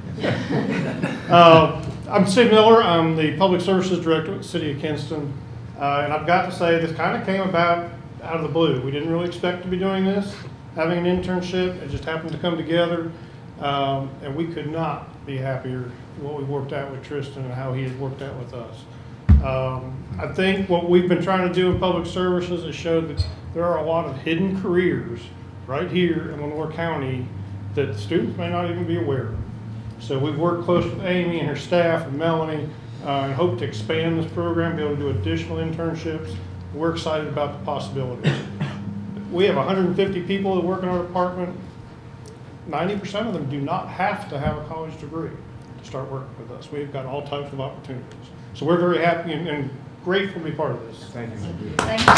I'm Steve Miller. I'm the Public Services Director at the City of Kinston. And I've got to say, this kind of came about out of the blue. We didn't really expect to be doing this, having an internship. It just happened to come together. And we could not be happier what we worked out with Tristan and how he has worked out with us. I think what we've been trying to do in public services is show that there are a lot of hidden careers right here in Lenore County that students may not even be aware of. So we've worked close with Amy and her staff and Melanie and hope to expand this program, be able to do additional internships. We're excited about the possibilities. We have 150 people that work in our department. 90% of them do not have to have a college degree to start working with us. We've got all types of opportunities. So we're very happy and grateful to be part of this. Thank you.
Thank you.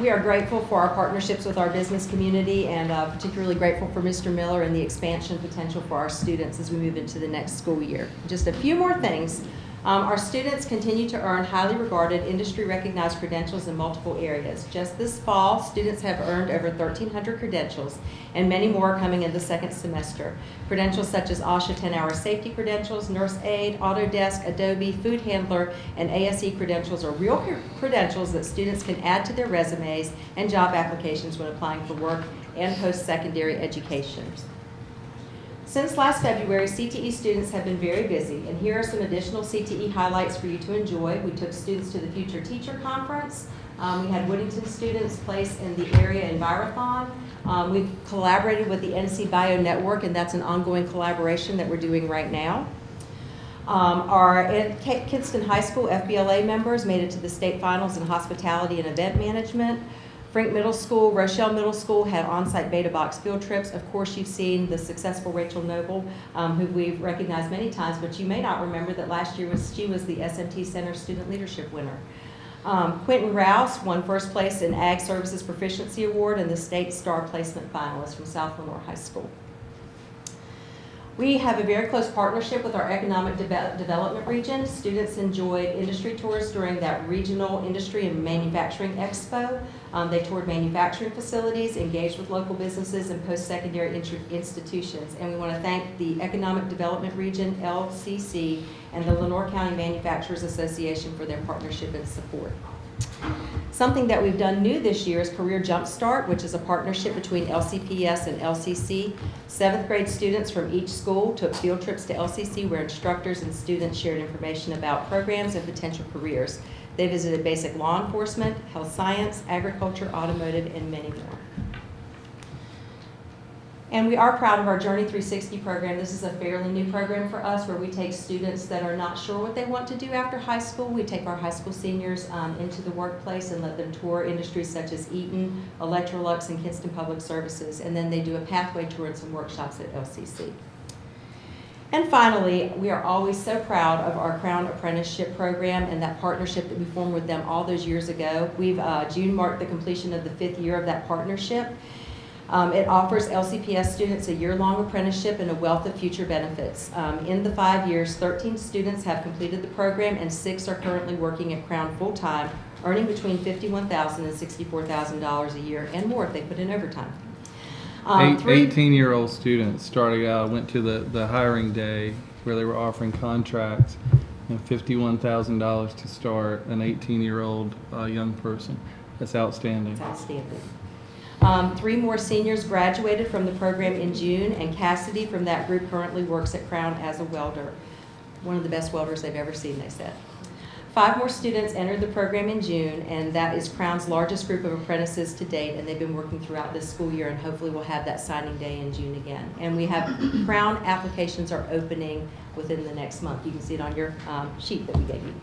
We are grateful for our partnerships with our business community, and particularly grateful for Mr. Miller and the expansion potential for our students as we move into the next school year. Just a few more things. Our students continue to earn highly regarded, industry-recognized credentials in multiple areas. Just this fall, students have earned over 1,300 credentials, and many more are coming in the second semester. Credentials such as OSHA 10-hour safety credentials, nurse aide, Autodesk, Adobe, food handler, and ASE credentials are real credentials that students can add to their resumes and job applications when applying for work and post-secondary education. Since last February, CTE students have been very busy, and here are some additional CTE highlights for you to enjoy. We took students to the Future Teacher Conference. We had Woodington students place in the area Envirothon. We've collaborated with the NC Bio Network, and that's an ongoing collaboration that we're doing right now. Our Kinston High School FBLA members made it to the state finals in hospitality and event management. Frank Middle School, Rochelle Middle School had on-site beta box field trips. Of course, you've seen the successful Rachel Noble, who we've recognized many times, but you may not remember that last year she was the SMT Center Student Leadership winner. Quentin Rouse won first place in Ag Services Proficiency Award and the State Star Placement Finalist from South Lenore High School. We have a very close partnership with our Economic Development Region. Students enjoyed industry tours during that Regional Industry and Manufacturing Expo. They toured manufacturing facilities, engaged with local businesses and post-secondary institutions. And we want to thank the Economic Development Region, LCC, and the Lenore County Manufacturers Association for their partnership and support. Something that we've done new this year is Career Jumpstart, which is a partnership between LCPS and LCC. 7th grade students from each school took field trips to LCC where instructors and students shared information about programs and potential careers. They visited basic law enforcement, health science, agriculture, automotive, and many more. And we are proud of our Journey 360 program. This is a fairly new program for us where we take students that are not sure what they want to do after high school. We take our high school seniors into the workplace and let them tour industries such as Eaton, Electrolux, and Kinston Public Services. And then they do a pathway tour and some workshops at LCC. And finally, we are always so proud of our Crown Apprenticeship Program and that partnership that we formed with them all those years ago. June marked the completion of the 5th year of that partnership. It offers LCPS students a year-long apprenticeship and a wealth of future benefits. In the 5 years, 13 students have completed the program and 6 are currently working at Crown full-time, earning between $51,000 and $64,000 a year and more if they put in overtime.
18-year-old students went to the hiring day where they were offering contracts and $51,000 to start an 18-year-old young person. That's outstanding.
That's outstanding. 3 more seniors graduated from the program in June, and Cassidy from that group currently works at Crown as a welder. One of the best welders they've ever seen, they said. 5 more students entered the program in June, and that is Crown's largest group of apprentices to date, and they've been working throughout this school year, and hopefully we'll have that signing day in June again. And we have Crown applications are opening within the next month. You can see it on your sheet that we gave you.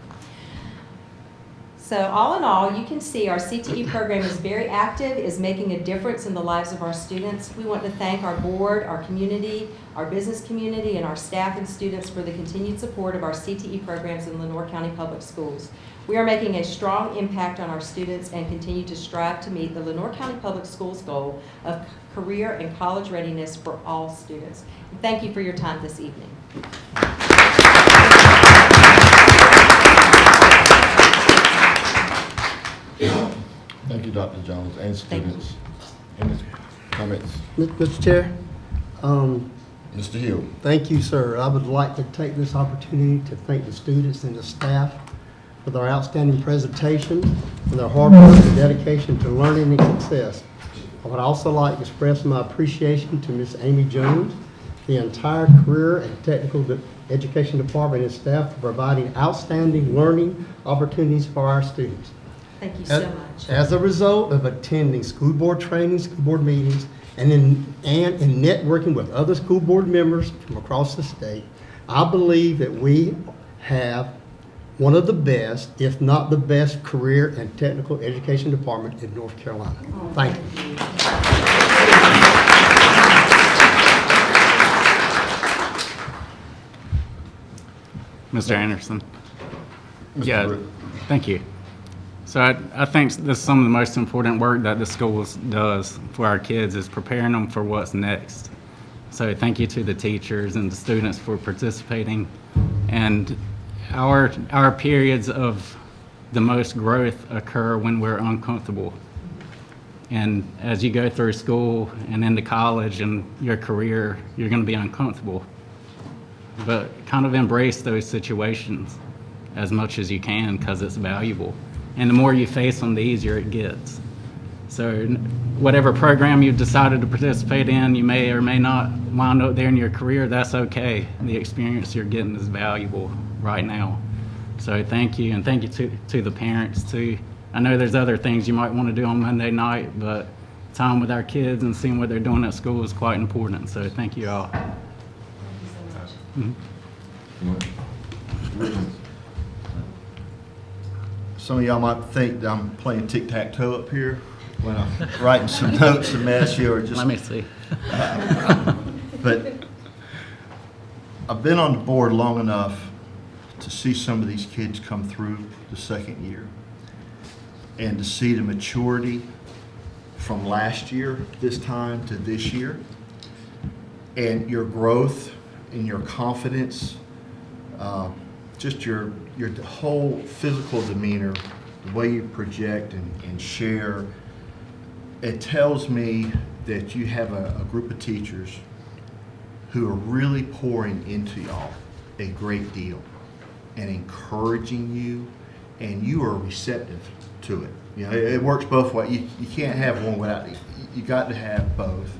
So all in all, you can see our CTE program is very active, is making a difference in the lives of our students. We want to thank our board, our community, our business community, and our staff and students for the continued support of our CTE programs in Lenore County Public Schools. We are making a strong impact on our students and continue to strive to meet the Lenore County Public Schools goal of career and college readiness for all students. And thank you for your time this evening.
Thank you, Dr. Jones, and students. Any comments?
Mr. Chair?
Mr. Hill.
Thank you, sir. I would like to take this opportunity to thank the students and the staff for their outstanding presentation and their hard work and dedication to learning and success. I would also like to express my appreciation to Ms. Amy Jones, the entire Career and Technical Education Department and staff for providing outstanding learning opportunities for our students.
Thank you so much.
As a result of attending school board trainings, school board meetings, and in networking with other school board members from across the state, I believe that we have one of the best, if not the best, career and technical education department in North Carolina. Thank you.
Mr. Anderson. Yeah, thank you. So I think this is some of the most important work that the school does for our kids is preparing them for what's next. So thank you to the teachers and the students for participating. And our periods of the most growth occur when we're uncomfortable. And as you go through school and into college and your career, you're going to be uncomfortable. But kind of embrace those situations as much as you can because it's valuable. And the more you face them, the easier it gets. So whatever program you've decided to participate in, you may or may not wind up there in your career, that's okay. The experience you're getting is valuable right now. So thank you, and thank you to the parents too. I know there's other things you might want to do on Monday night, but time with our kids and seeing what they're doing at school is quite important. So thank you all.
Some of y'all might think that I'm playing tic-tac-toe up here when I'm writing some notes and mess you or just.
Let me see.
But I've been on the board long enough to see some of these kids come through the second year and to see the maturity from last year, this time to this year, and your growth and your confidence, just your whole physical demeanor, the way you project and share. It tells me that you have a group of teachers who are really pouring into y'all a great deal and encouraging you, and you are receptive to it. You know, it works both ways. You can't have one without it. You got to have both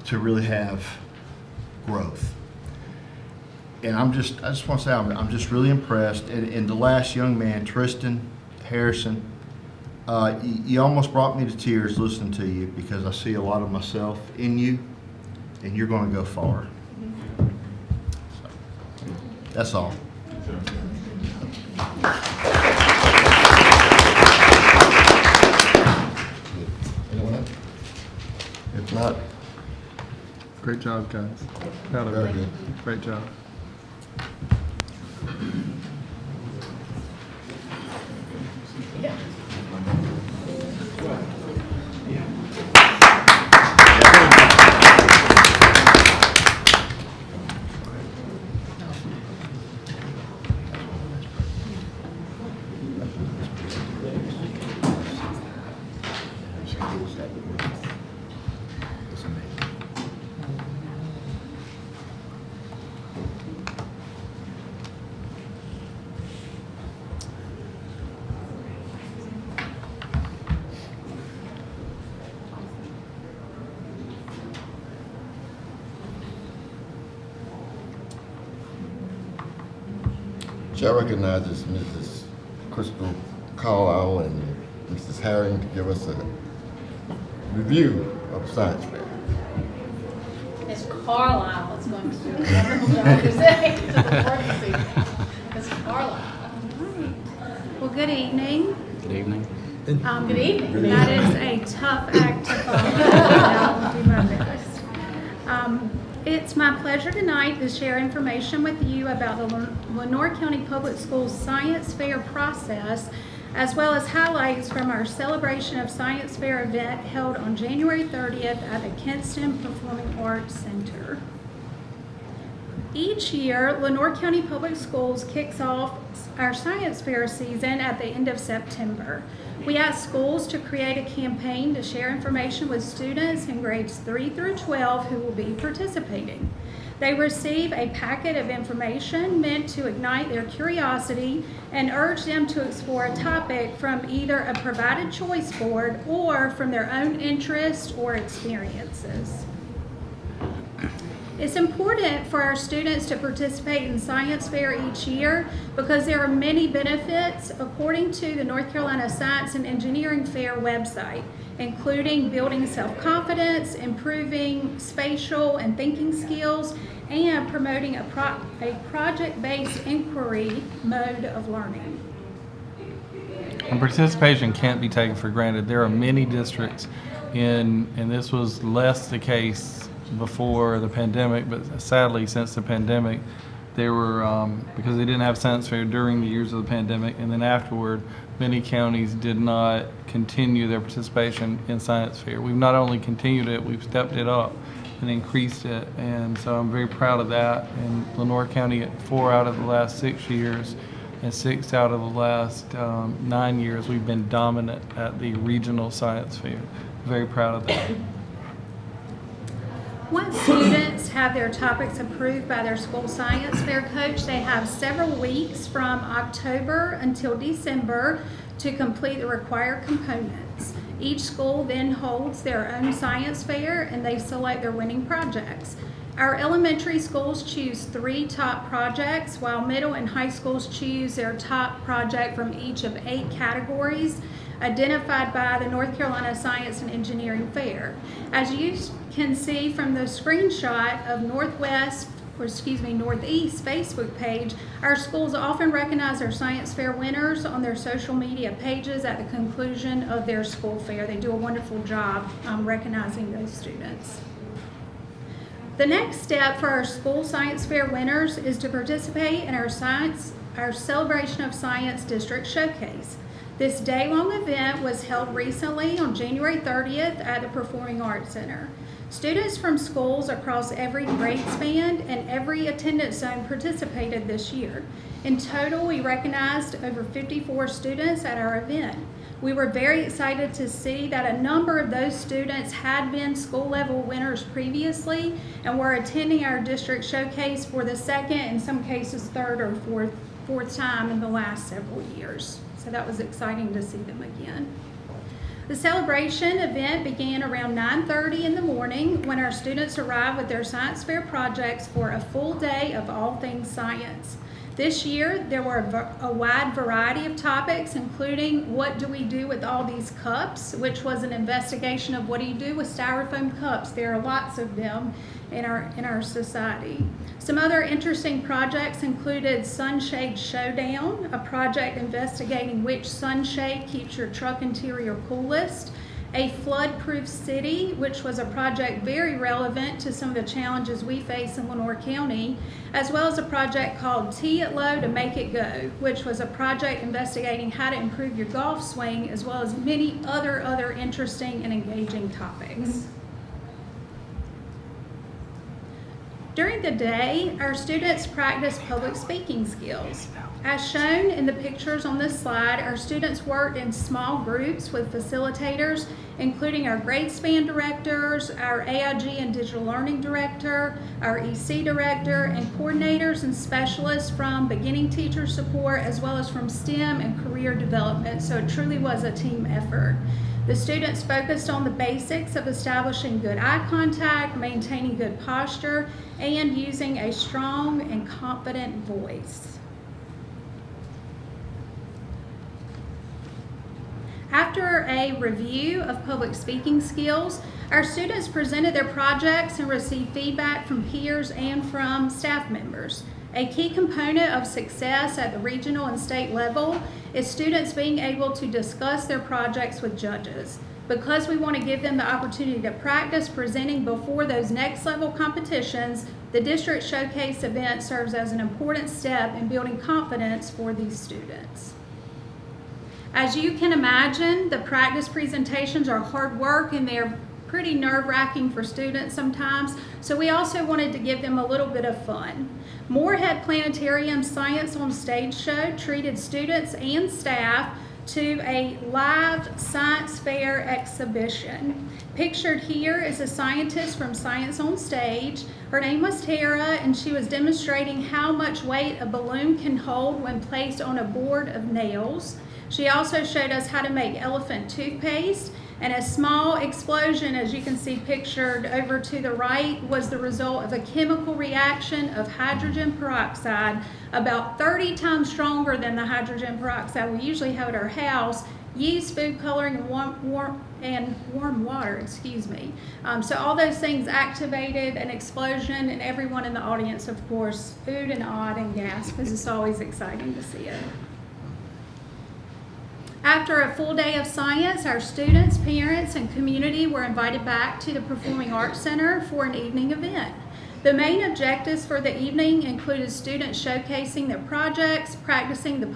to really have growth. And I just want to say I'm just really impressed. And the last young man, Tristan Harrison, you almost brought me to tears listening to you because I see a lot of myself in you, and you're going to go far. So, that's all. Anyone else? If not,
Great job, guys. Proud of you. Great job.
Chair recognizes Mrs. Crystal Carlisle and Mrs. Herring to give us a review of science fair.
Ms. Carlisle is going to do a wonderful job today to the board this evening. Ms. Carlisle.
Well, good evening.
Good evening.
Good evening.
That is a tough act to follow. I'll do my best. It's my pleasure tonight to share information with you about the Lenore County Public Schools Science Fair process, as well as highlights from our Celebration of Science Fair event held on January 30th at the Kinston Performing Arts Center. Each year, Lenore County Public Schools kicks off our Science Fair season at the end of September. We ask schools to create a campaign to share information with students in grades 3 through 12 who will be participating. They receive a packet of information meant to ignite their curiosity and urge them to explore a topic from either a provided choice board or from their own interests or experiences. It's important for our students to participate in Science Fair each year because there are many benefits according to the North Carolina Science and Engineering Fair website, including building self-confidence, improving spatial and thinking skills, and promoting a project-based inquiry mode of learning.
And participation can't be taken for granted. There are many districts and this was less the case before the pandemic, but sadly since the pandemic, there were, because they didn't have Science Fair during the years of the pandemic, and then afterward, many counties did not continue their participation in Science Fair. We've not only continued it, we've stepped it up. and increased it. And so I'm very proud of that. And Lenore County, 4 out of the last 6 years and 6 out of the last 9 years, we've been dominant at the regional science fair. Very proud of that.
Once students have their topics approved by their school science fair coach, they have several weeks from October until December to complete the required components. Each school then holds their own science fair and they select their winning projects. Our elementary schools choose 3 top projects, while middle and high schools choose their top project from each of 8 categories identified by the North Carolina Science and Engineering Fair. As you can see from the screenshot of Northeast Facebook page, our schools often recognize their science fair winners on their social media pages at the conclusion of their school fair. They do a wonderful job recognizing those students. The next step for our school science fair winners is to participate in our Celebration of Science District Showcase. This day-long event was held recently on January 30th at the Performing Arts Center. Students from schools across every grade span and every attendance zone participated this year. In total, we recognized over 54 students at our event. We were very excited to see that a number of those students had been school-level winners previously and were attending our district showcase for the second, in some cases third or fourth time in the last several years. So that was exciting to see them again. The celebration event began around 9:30 in the morning when our students arrived with their science fair projects for a full day of all things science. This year, there were a wide variety of topics, including what do we do with all these cups, which was an investigation of what do you do with styrofoam cups. There are lots of them in our society. Some other interesting projects included Sunshade Showdown, a project investigating which sunshade keeps your truck interior coolest, a flood-proof city, which was a project very relevant to some of the challenges we face in Lenore County, as well as a project called Tee It Low to Make It Go, which was a project investigating how to improve your golf swing, as well as many other interesting and engaging topics. During the day, our students practiced public speaking skills. As shown in the pictures on this slide, our students worked in small groups with facilitators, including our grade span directors, our AIG and digital learning director, our EC director, and coordinators and specialists from beginning teacher support, as well as from STEM and career development. So it truly was a team effort. The students focused on the basics of establishing good eye contact, maintaining good posture, and using a strong and confident voice. After a review of public speaking skills, our students presented their projects and received feedback from peers and from staff members. A key component of success at the regional and state level is students being able to discuss their projects with judges. Because we want to give them the opportunity to practice presenting before those next level competitions, the district showcase event serves as an important step in building confidence for these students. As you can imagine, the practice presentations are hard work and they're pretty nerve-wracking for students sometimes, so we also wanted to give them a little bit of fun. Moorhead Planetarium's Science on Stage show treated students and staff to a live science fair exhibition. Pictured here is a scientist from Science on Stage. Her name was Tara, and she was demonstrating how much weight a balloon can hold when placed on a board of nails. She also showed us how to make elephant toothpaste, and a small explosion, as you can see pictured over to the right, was the result of a chemical reaction of hydrogen peroxide, about 30 times stronger than the hydrogen peroxide we usually have at our house, used food coloring and warm water, so all those things activated an explosion, and everyone in the audience, of course, oohed and awed and gasped, because it's always exciting to see it. After a full day of science, our students, parents, and community were invited back to the Performing Arts Center for an evening event. The main objectives for the evening included students showcasing their projects, practicing the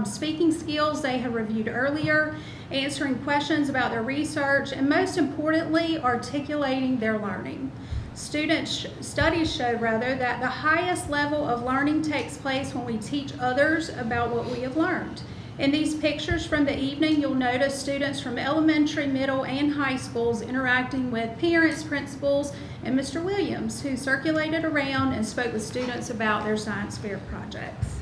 speaking skills they have reviewed earlier, answering questions about their research, and most importantly, articulating their learning. Studies show that the highest level of learning takes place when we teach others about what we have learned. In these pictures from the evening, you'll notice students from elementary, middle, and high schools interacting with parents, principals, and Mr. Williams, who circulated around and spoke with students about their science fair projects.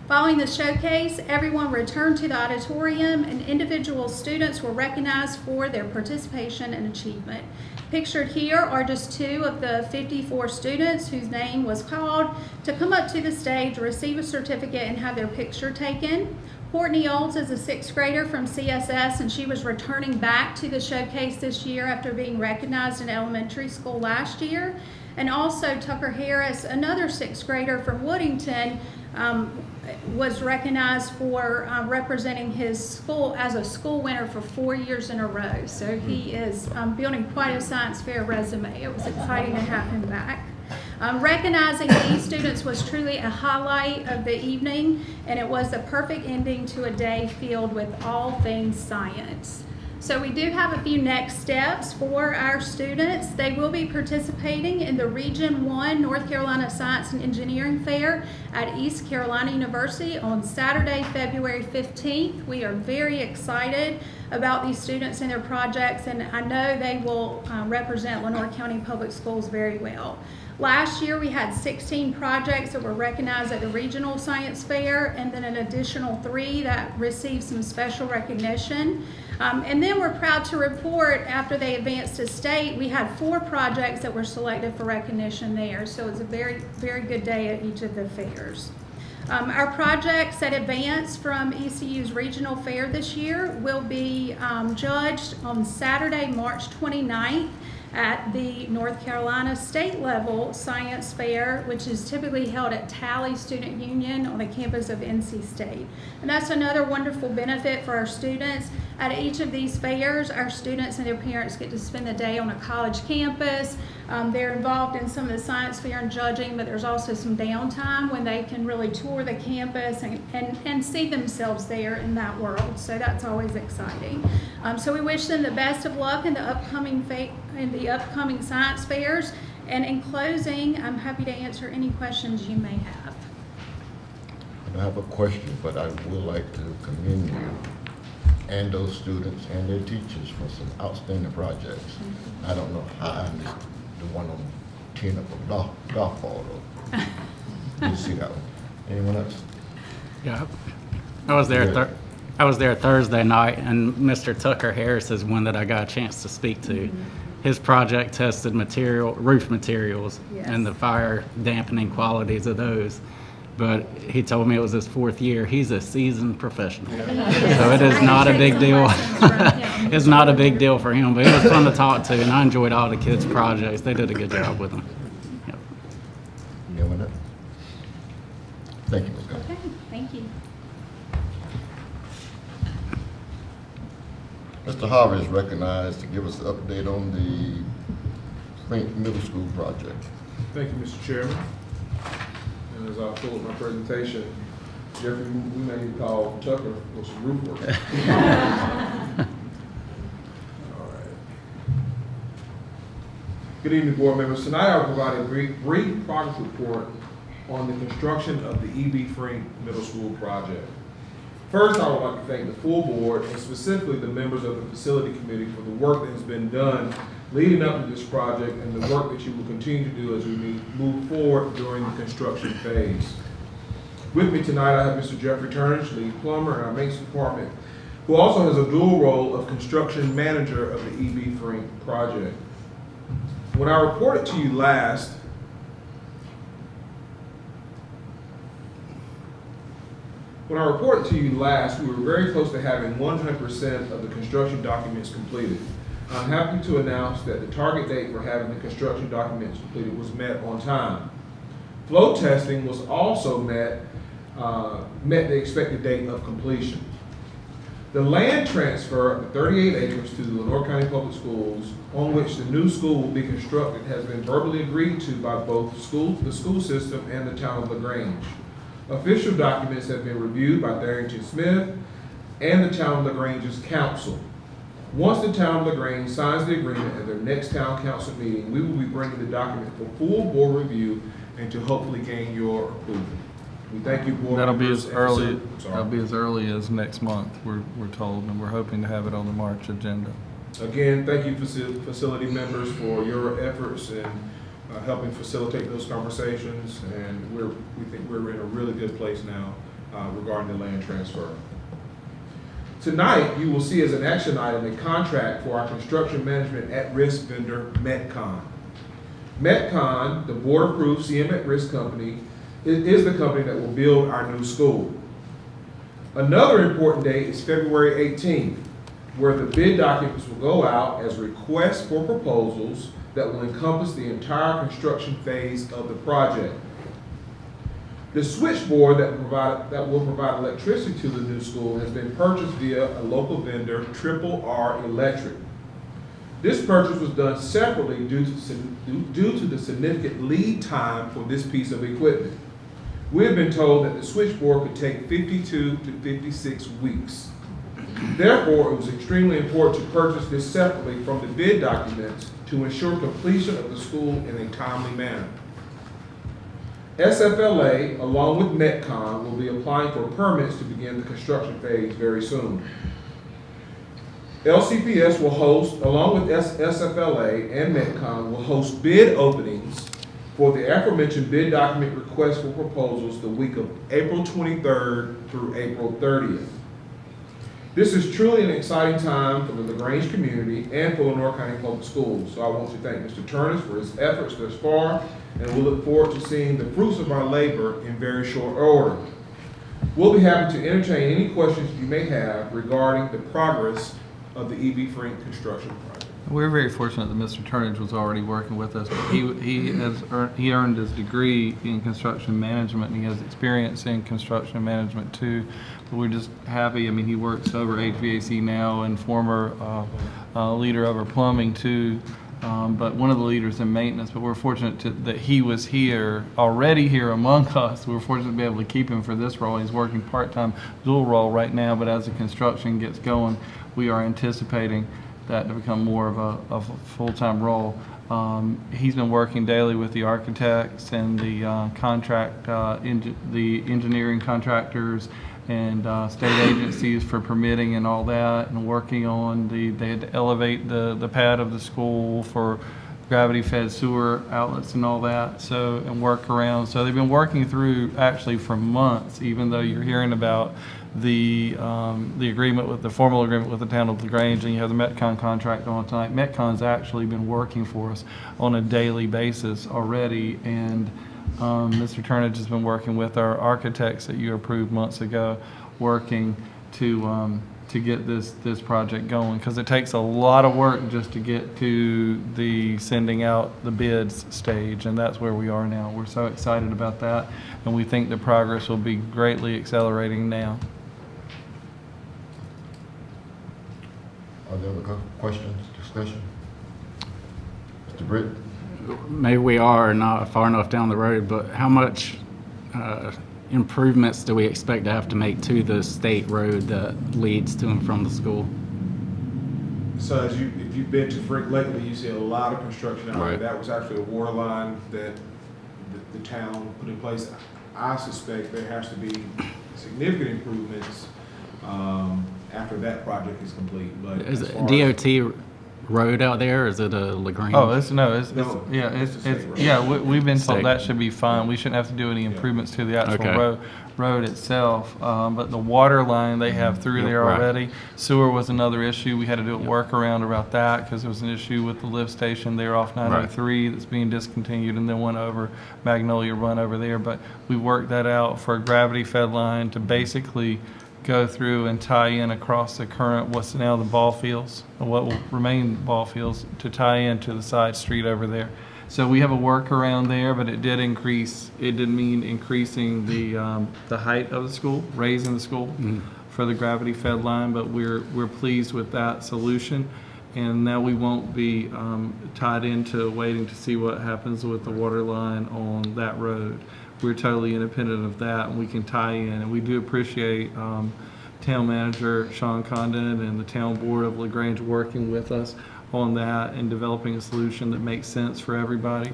Following the showcase, everyone returned to the auditorium and individual students were recognized for their participation and achievement. Pictured here are just 2 of the 54 students whose name was called to come up to the stage, receive a certificate, and have their picture taken. Courtney Olds is a 6th grader from CSS, and she was returning back to the showcase this year after being recognized in elementary school last year. And also Tucker Harris, another 6th grader from Woodington, was recognized for representing his school as a school winner for 4 years in a row. So he is building quite a science fair resume. It was exciting to have him back. Recognizing these students was truly a highlight of the evening, and it was the perfect ending to a day filled with all things science. So we do have a few next steps for our students. They will be participating in the Region 1 North Carolina Science and Engineering Fair at East Carolina University on Saturday, February 15th. We are very excited about these students and their projects, and I know they will represent Lenoir County Public Schools very well. Last year, we had 16 projects that were recognized at the Regional Science Fair, and then an additional 3 that received some special recognition. And then we're proud to report, after they advanced to state, we had 4 projects that were selected for recognition there. So it's a very, very good day at each of the fairs. Our projects that advanced from ECU's regional fair this year will be judged on Saturday, March 29th at the North Carolina state level science fair, which is typically held at Tally Student Union on the campus of NC State. And that's another wonderful benefit for our students. At each of these fairs, our students and their parents get to spend the day on a college campus. They're involved in some of the science fair and judging, but there's also some downtime when they can really tour the campus and see themselves there in that world. So that's always exciting. So we wish them the best of luck in the upcoming science fairs. And in closing, I'm happy to answer any questions you may have.
I don't have a question, but I would like to commend you and those students and their teachers for some outstanding projects. I don't know how I missed the one on teeing up a golf ball though. Did you see that one? Anyone else?
Yeah, I was there. I was there Thursday night, and Mr. Tucker Harris is one that I got a chance to speak to. His project tested roof materials and the fire dampening qualities of those. But he told me it was his 4th year. He's a seasoned professional. So it is not a big deal. It's not a big deal for him, but it was fun to talk to, and I enjoyed all the kids' projects. They did a good job with them. Yep.
Anyone else? Thank you, Ms. Gunn.
Okay, thank you.
Mr. Harvey is recognized to give us an update on the Frank Middle School project.
Thank you, Mr. Chairman. And as I pull up my presentation, Jeffrey, we may need to call Tucker for some roof work. All right. Good evening, board members. Tonight I'll provide a brief progress report on the construction of the E.B. Frank Middle School project. First, I would like to thank the full board and specifically the members of the facility committee for the work that has been done leading up to this project and the work that you will continue to do as we move forward during the construction phase. With me tonight, I have Mr. Jeffrey Turnage, lead plumber in our maintenance department, who also has a dual role of construction manager of the E.B. Frank project. When I reported to you last, we were very close to having 100% of the construction documents completed. I'm happy to announce that the target date for having the construction documents completed was met on time. Flow testing was also met the expected date of completion. The land transfer of the 38 acres to the Lenoir County Public Schools, on which the new school will be constructed, has been verbally agreed to by both the school system and the town of LaGrange. Official documents have been reviewed by Darrington Smith and the Town of LaGrange's council. Once the Town of LaGrange signs the agreement at their next Town Council meeting, we will be bringing the document for full board review and to hopefully gain your approval. We thank you, board
That'll be
members.
as early,
I'm sorry.
that'll be as early as next month, we're told, and we're hoping to have it on the March agenda.
Again, thank you, facility members, for your efforts in helping facilitate those conversations, and we think we're in a really good place now regarding the land transfer. Tonight, you will see as an action item a contract for our construction management at-risk vendor, Metcon. Metcon, the board-approved CM at-risk company, is the company that will build our new school. Another important date is February 18th, where the bid documents will go out as requests for proposals that will encompass the entire construction phase of the project. The switchboard that will provide electricity to the new school has been purchased via a local vendor, Triple R Electric. This purchase was done separately due to the significant lead time for this piece of equipment. We have been told that the switchboard could take 52 to 56 weeks. Therefore, it was extremely important to purchase this separately from the bid documents to ensure completion of the school in a timely manner. SFLA, along with Metcon, will be applying for permits to begin the construction phase very soon. LCPS will host, along with SFLA and Metcon, will host bid openings for the aforementioned bid document request for proposals the week of April 23rd through April 30th. This is truly an exciting time for the LaGrange community and for Lenore County Public Schools. So I want to thank Mr. Turners for his efforts thus far, and we look forward to seeing the fruits of our labor in very short order. We'll be happy to entertain any questions you may have regarding the progress of the EB Frink construction project.
We're very fortunate that Mr. Turnage was already working with us. He earned his degree in construction management, and he has experience in construction management too. But we're just happy. I mean, he works over HVAC now and former leader over plumbing too. But one of the leaders in maintenance. But we're fortunate that he was already here among us. We're fortunate to be able to keep him for this role. He's working part-time dual role right now, but as the construction gets going, we are anticipating that to become more of a full-time role. He's been working daily with the architects and the the engineering contractors and state agencies for permitting and all that, and working on they had to elevate the pad of the school for gravity-fed sewer outlets and all that, and work around. So they've been working through actually for months, even though you're hearing about the formal agreement with the town of LaGrange, and you have the Metcon contract on tonight. Metcon's actually been working for us on a daily basis already, and Mr. Turnage has been working with our architects that you approved months ago, working to get this project going, because it takes a lot of work just to get to the sending out the bids stage, and that's where we are now. We're so excited about that, and we think the progress will be greatly accelerating now.
Are there other questions, discussion? Mr. Britt?
Maybe we are not far enough down the road, but how much improvements do we expect to have to make to the state road that leads to and from the school?
So if you've been to Frink lately, you see a lot of construction out there.
Right.
That was actually a water line that the town put in place. I suspect there has to be significant improvements after that project is complete. But
is it DOT road out there, or is it a LaGrange?
Oh, we've been
State.
told that should be fine. We shouldn't have to do any improvements to the actual road itself. But the water line they have through there
Right.
already. Sewer was another issue. We had to do a workaround about that because there was an issue with the lift station there off 903 that's being discontinued, and then went over Magnolia Run over there. But we worked that out for a gravity fed line to basically go through and tie in across the current, what's now the ball fields, or what will remain ball fields, to tie into the side street over there. So we have a workaround there, but it didn't mean increasing the height of the school, raising the school for the gravity fed line, but we're pleased with that solution. And now we won't be tied into waiting to see what happens with the water line on that road. we're totally independent of that, and we can tie in. And we do appreciate Town Manager Sean Condon and the Town Board of LaGrange working with us on that and developing a solution that makes sense for everybody.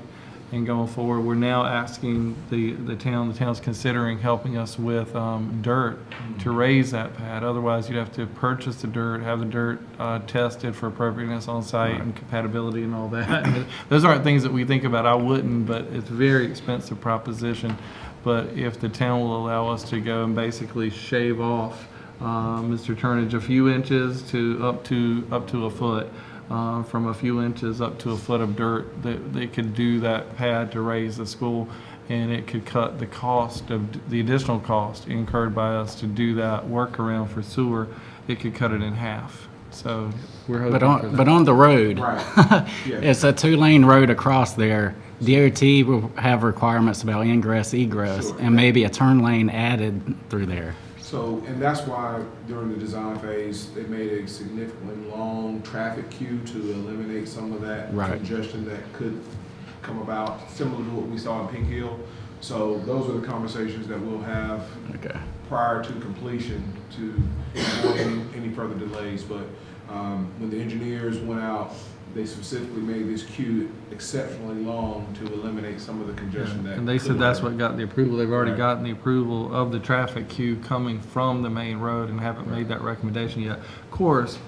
And going forward, we're now asking the town's considering helping us with dirt to raise that pad. Otherwise, you'd have to purchase the dirt, have the dirt tested for appropriateness on site and compatibility and all that. And those aren't things that we think about. I wouldn't, but it's a very expensive proposition. But if the town will allow us to go and basically shave off Mr. Turnage a few inches to up to a foot. From a few inches up to a foot of dirt, that they could do that pad to raise the school, and it could cut the cost of the additional cost incurred by us to do that workaround for sewer. It could cut it in half. So we're hoping for that.
But on the road,
Right.
it's a 2-lane road across there. DOT will have requirements about ingress, egress,
Sure.
and maybe a turn lane added through there.
So, and that's why during the design phase, they made a significantly long traffic queue to eliminate some of that
Right.
congestion that could come about, similar to what we saw in Pink Hill. So those are the conversations that we'll have prior to completion to avoid any further delays. But when the engineers went out, they specifically made this queue exceptionally long to eliminate some of the congestion that.
And they said that's what got the approval. They've already
Right.
gotten the approval of the traffic queue coming from the main road and haven't made that recommendation yet. Of course,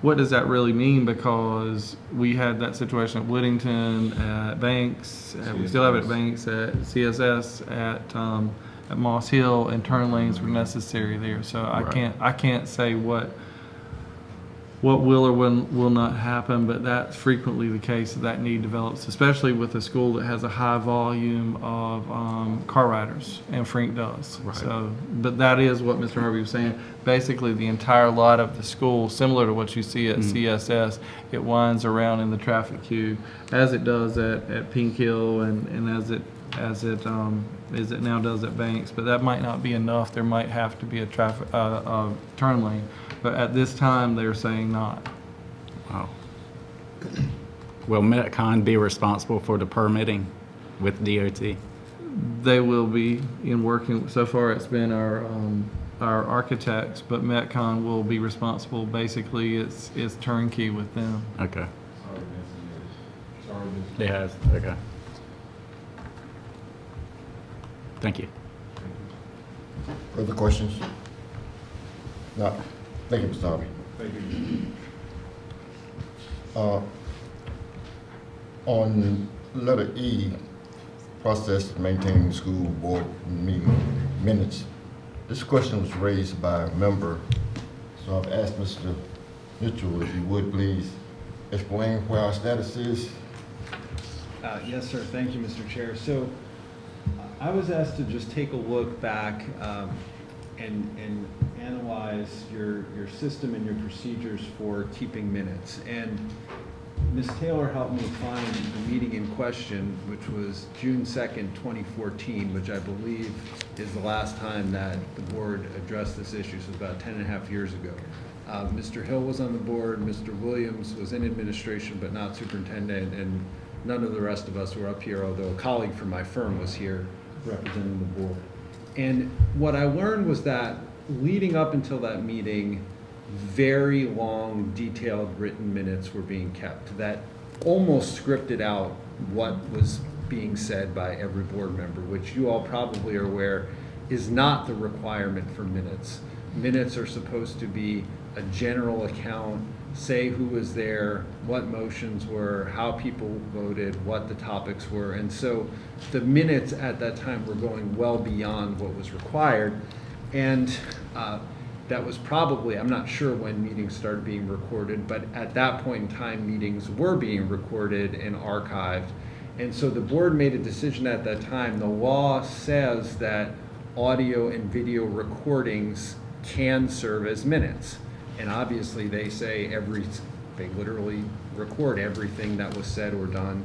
what does that really mean? Because we had that situation at Woodington, at Banks, we still have it at Banks, at CSS, at Moss Hill, and turn lanes were necessary there. So I can't say what will or will not happen, but that's frequently the case that need develops, especially with a school that has a high volume of car riders, and Frink does.
Right.
So, but that is what Mr. Harvey was saying. Basically, the entire lot of the school, similar to what you see at CSS, it winds around in the traffic queue, as it does at Pink Hill and as it now does at Banks. But that might not be enough. There might have to be a turn lane. But at this time, they're saying not.
Wow. Will Metcon be responsible for the permitting with DOT?
They will be in working. So far, it's been our architects, but Metcon will be responsible. Basically, it's turnkey with them.
Okay.
Sorry,
It has. Okay. Thank you.
Further questions? No. Thank you, Mr. Harvey.
Thank you.
On letter E, process of maintaining school board meeting minutes. This question was raised by a member, so I've asked Mr. Mitchell if he would please explain where our status is.
Yes, sir. Thank you, Mr. Chair. So I was asked to just take a look back and analyze your system and your procedures for keeping minutes. And Ms. Taylor helped me find the meeting in question, which was June 2nd, 2014, which I believe is the last time that the board addressed this issue, so about 10.5 years ago. Mr. Hill was on the board, Mr. Williams was in administration but not superintendent, and none of the rest of us were up here, although a colleague from my firm was here representing the board. And what I learned was that leading up until that meeting, very long, detailed written minutes were being kept that almost scripted out what was being said by every board member, which you all probably are aware is not the requirement for minutes. Minutes are supposed to be a general account, say who was there, what motions were, how people voted, what the topics were. And so the minutes at that time were going well beyond what was required. And that was probably, I'm not sure when meetings started being recorded, but at that point in time, meetings were being recorded and archived. And so the board made a decision at that time. The law says that audio and video recordings can serve as minutes. And obviously they say they literally record everything that was said or done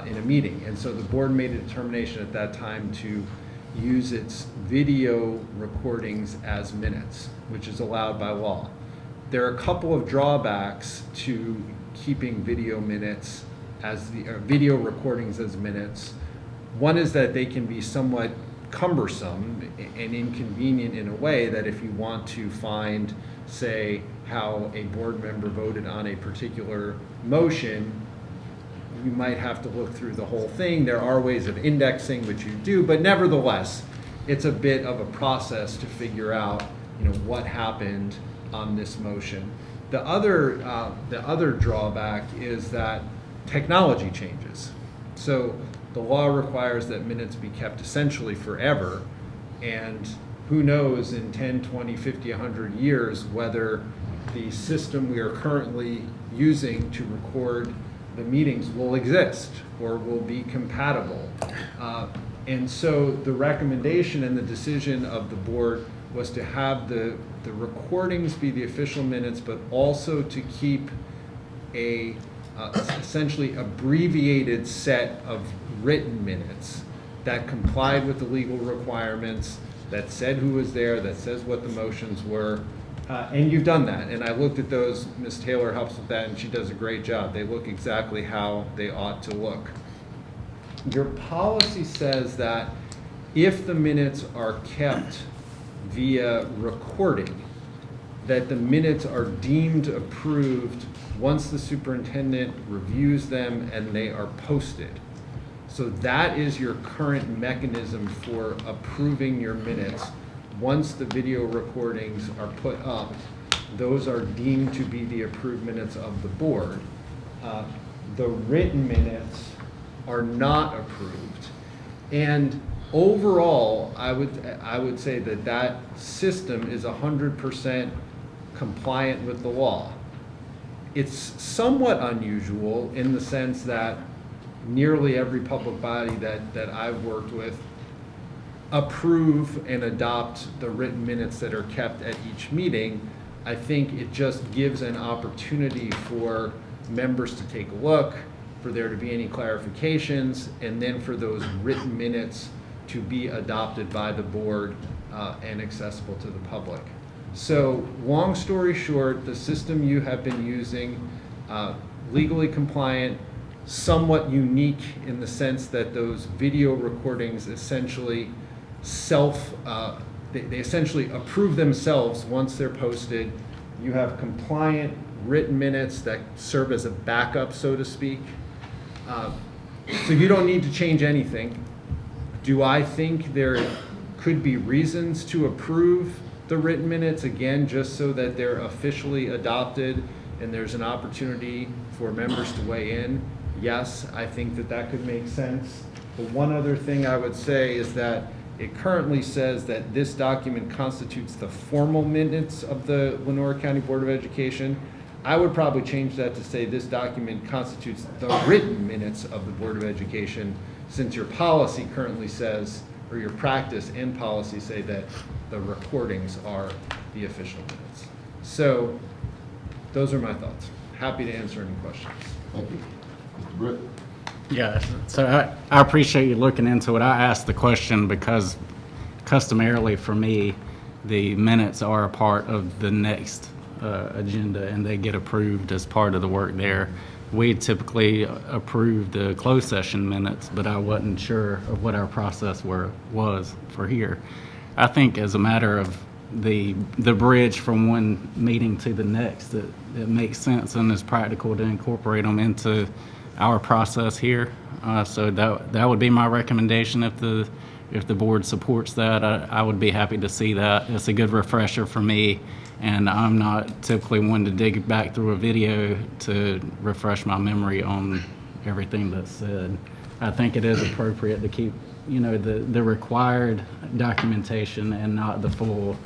in a meeting. And so the board made a determination at that time to use its video recordings as minutes, which is allowed by law. There are a couple of drawbacks to keeping video recordings as minutes. One is that they can be somewhat cumbersome and inconvenient in a way that if you want to find, say, how a board member voted on a particular motion, you might have to look through the whole thing. There are ways of indexing, which you do, but nevertheless, it's a bit of a process to figure out, what happened on this motion. The other drawback is that technology changes. So the law requires that minutes be kept essentially forever, and who knows in 10, 20, 50, 100 years whether the system we are currently using to record the meetings will exist or will be compatible. And so the recommendation and the decision of the board was to have the recordings be the official minutes, but also to keep a essentially abbreviated set of written minutes that complied with the legal requirements, that said who was there, that says what the motions were. And you've done that, and I looked at those. Ms. Taylor helps with that, and she does a great job. They look exactly how they ought to look. Your policy says that if the minutes are kept via recording, that the minutes are deemed approved once the superintendent reviews them and they are posted. So that is your current mechanism for approving your minutes. Once the video recordings are put up, those are deemed to be the approved minutes of the board. The written minutes are not approved. And overall, I would say that system is 100% compliant with the law. It's somewhat unusual in the sense that nearly every public body that I've worked with approve and adopt the written minutes that are kept at each meeting. I think it just gives an opportunity for members to take a look, for there to be any clarifications, and then for those written minutes to be adopted by the board and accessible to the public. So long story short, the system you have been using, legally compliant, somewhat unique in the sense that those video recordings essentially they essentially approve themselves once they're posted. You have compliant written minutes that serve as a backup, so to speak. So you don't need to change anything. Do I think there could be reasons to approve the written minutes, again, just so that they're officially adopted and there's an opportunity for members to weigh in? Yes, I think that could make sense. But one other thing I would say is that it currently says that this document constitutes the formal minutes of the Lenore County Board of Education. I would probably change that to say this document constitutes the written minutes of the Board of Education, since your policy currently says, or your practice and policy say that the recordings are the official minutes. So those are my thoughts. Happy to answer any questions.
Thank you. Mr. Britt?
Yeah, so I appreciate you looking into it. I asked the question because customarily for me, the minutes are a part of the next agenda and they get approved as part of the work there. We typically approve the closed session minutes, but I wasn't sure of what our process was for here. I think as a matter of the bridge from one meeting to the next, it makes sense and is practical to incorporate them into our process here. So that would be my recommendation. If the board supports that, I would be happy to see that. It's a good refresher for me, and I'm not typically one to dig back through a video to refresh my memory on everything that's said. I think it is appropriate to keep, the required documentation and not the full,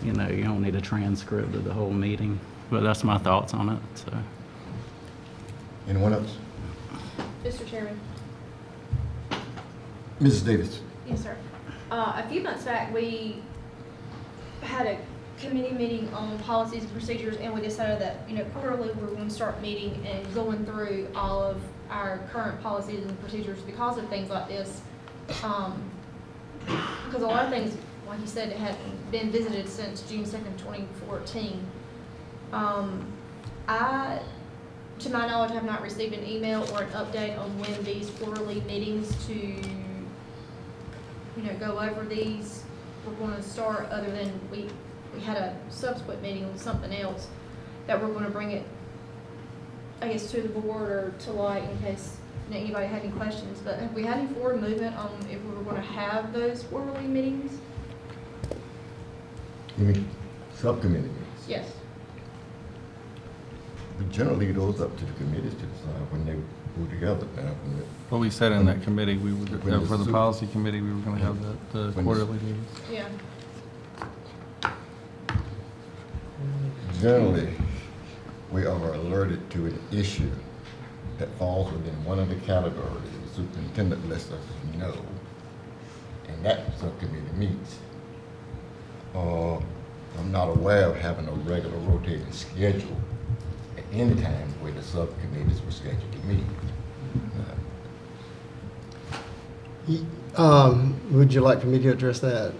you don't need a transcript of the whole meeting. But that's my thoughts on it. So.
Anyone else?
Mr. Chairman.
Mrs. Davis?
Yes, sir. A few months back, we had a committee meeting on policies and procedures, and we decided that, quarterly we were going to start meeting and going through all of our current policies and procedures because of things like this. Because a lot of things, like you said, hadn't been visited since June 2nd, 2014. To my knowledge, I have not received an email or an update on when these quarterly meetings to
go over these. We're going to start, other than we had a subsequent meeting with something else, that we're going to bring it, I guess, to the board or to light in case anybody had any questions. But have we had any forward movement on if we were going to have those quarterly meetings?
You mean subcommittee meetings?
Yes.
We generally leave those up to the committees to decide when they go together.
What we said in that committee, we were,
When
for the
super-
policy committee, we were gonna have the
When
quarterly meetings.
Yeah.
Generally, we are alerted to an issue that falls within one of the categories the superintendent lets us know, and that subcommittee meets. I'm not aware of having a regular rotating schedule at any time where the subcommittees were scheduled to meet.
Would you like for me to address that?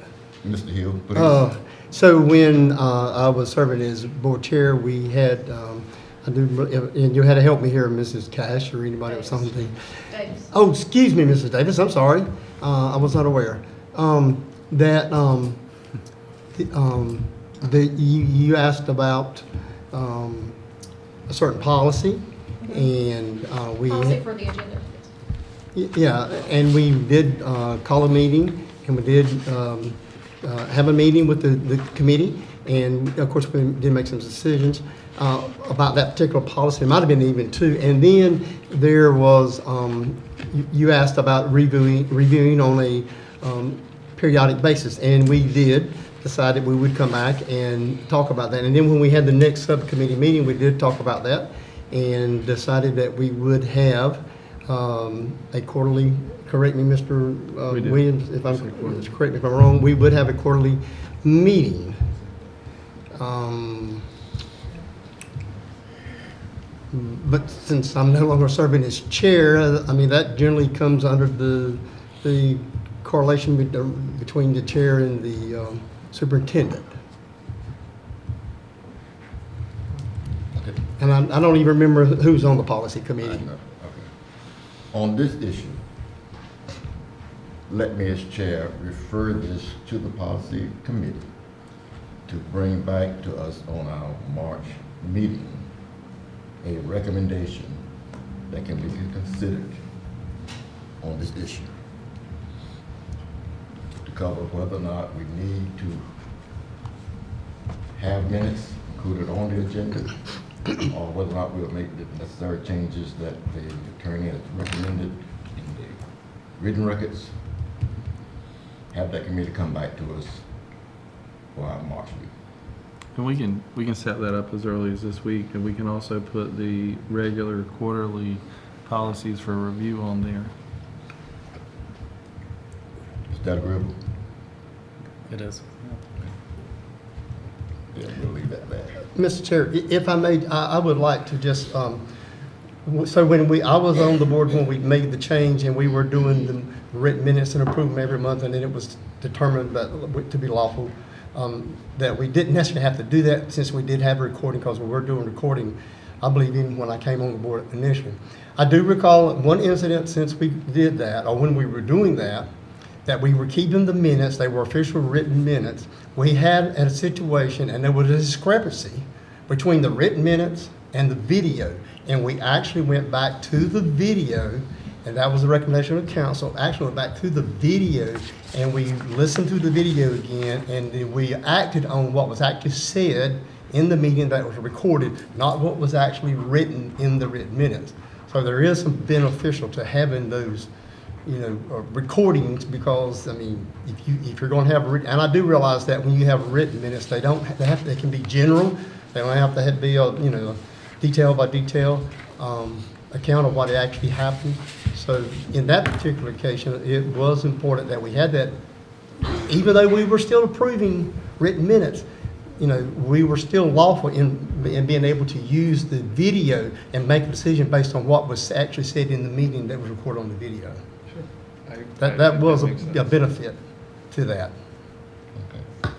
Mr. Hill, please.
So when I was serving as board chair, we had, and you had to help me here, Mrs. Cash, or anybody or something.
Davis.
Oh, excuse me, Mrs. Davis, I'm sorry. I was not aware. You asked about a certain policy, and we...
Policy for the agenda.
Yeah, and we did call a meeting, and we did have a meeting with the committee, and of course, we did make some decisions about that particular policy. It might have been even two. And then there was, you asked about reviewing on a periodic basis, and we did decide that we would come back and talk about that. And then when we had the next subcommittee meeting, we did talk about that and decided that we would have a quarterly, correct me, Mr. Williams, if I'm, correct me if I'm wrong, we would have a quarterly meeting. But since I'm no longer serving as chair, I mean, that generally comes under the correlation between the chair and the superintendent.
Okay.
And I don't even remember who's on the policy committee.
On this issue, let me as chair refer this to the policy committee to bring back to us on our March meeting a recommendation that can be considered on this issue to cover whether or not we need to have minutes included on the agenda, or whether or not we'll make the necessary changes that the attorney has recommended in the written records. Have that committee come back to us for our March meeting.
And we can set that up as early as this week, and we can also put the regular quarterly policies for review on there.
Is that agreeable?
It is.
Yeah, we'll leave that there.
Mr. Chair, if I may, I would like to just, so when I was on the board when we made the change and we were doing the written minutes and approving them every month, and then it was determined to be lawful, that we didn't necessarily have to do that since we did have a recording, because we were doing recording, I believe, even when I came on the board initially. I do recall one incident since we did that, or when we were doing that we were keeping the minutes, they were official written minutes. We had a situation, and there was a discrepancy between the written minutes and the video, and we actually went back to the video, and that was the recommendation of council, actually went back to the video, and we listened to the video again, and then we acted on what was actually said in the meeting that was recorded, not what was actually written in the written minutes. So there is some beneficial to having those, recordings, because I mean, if you're going to have and I do realize that when you have written minutes, they can be general. They don't have to be a detail by detail account of what actually happened. So in that particular occasion, it was important that we had that, even though we were still approving written minutes. We were still lawful in being able to use the video and make a decision based on what was actually said in the meeting that was recorded on the video.
Sure.
That was a benefit to that.
Okay.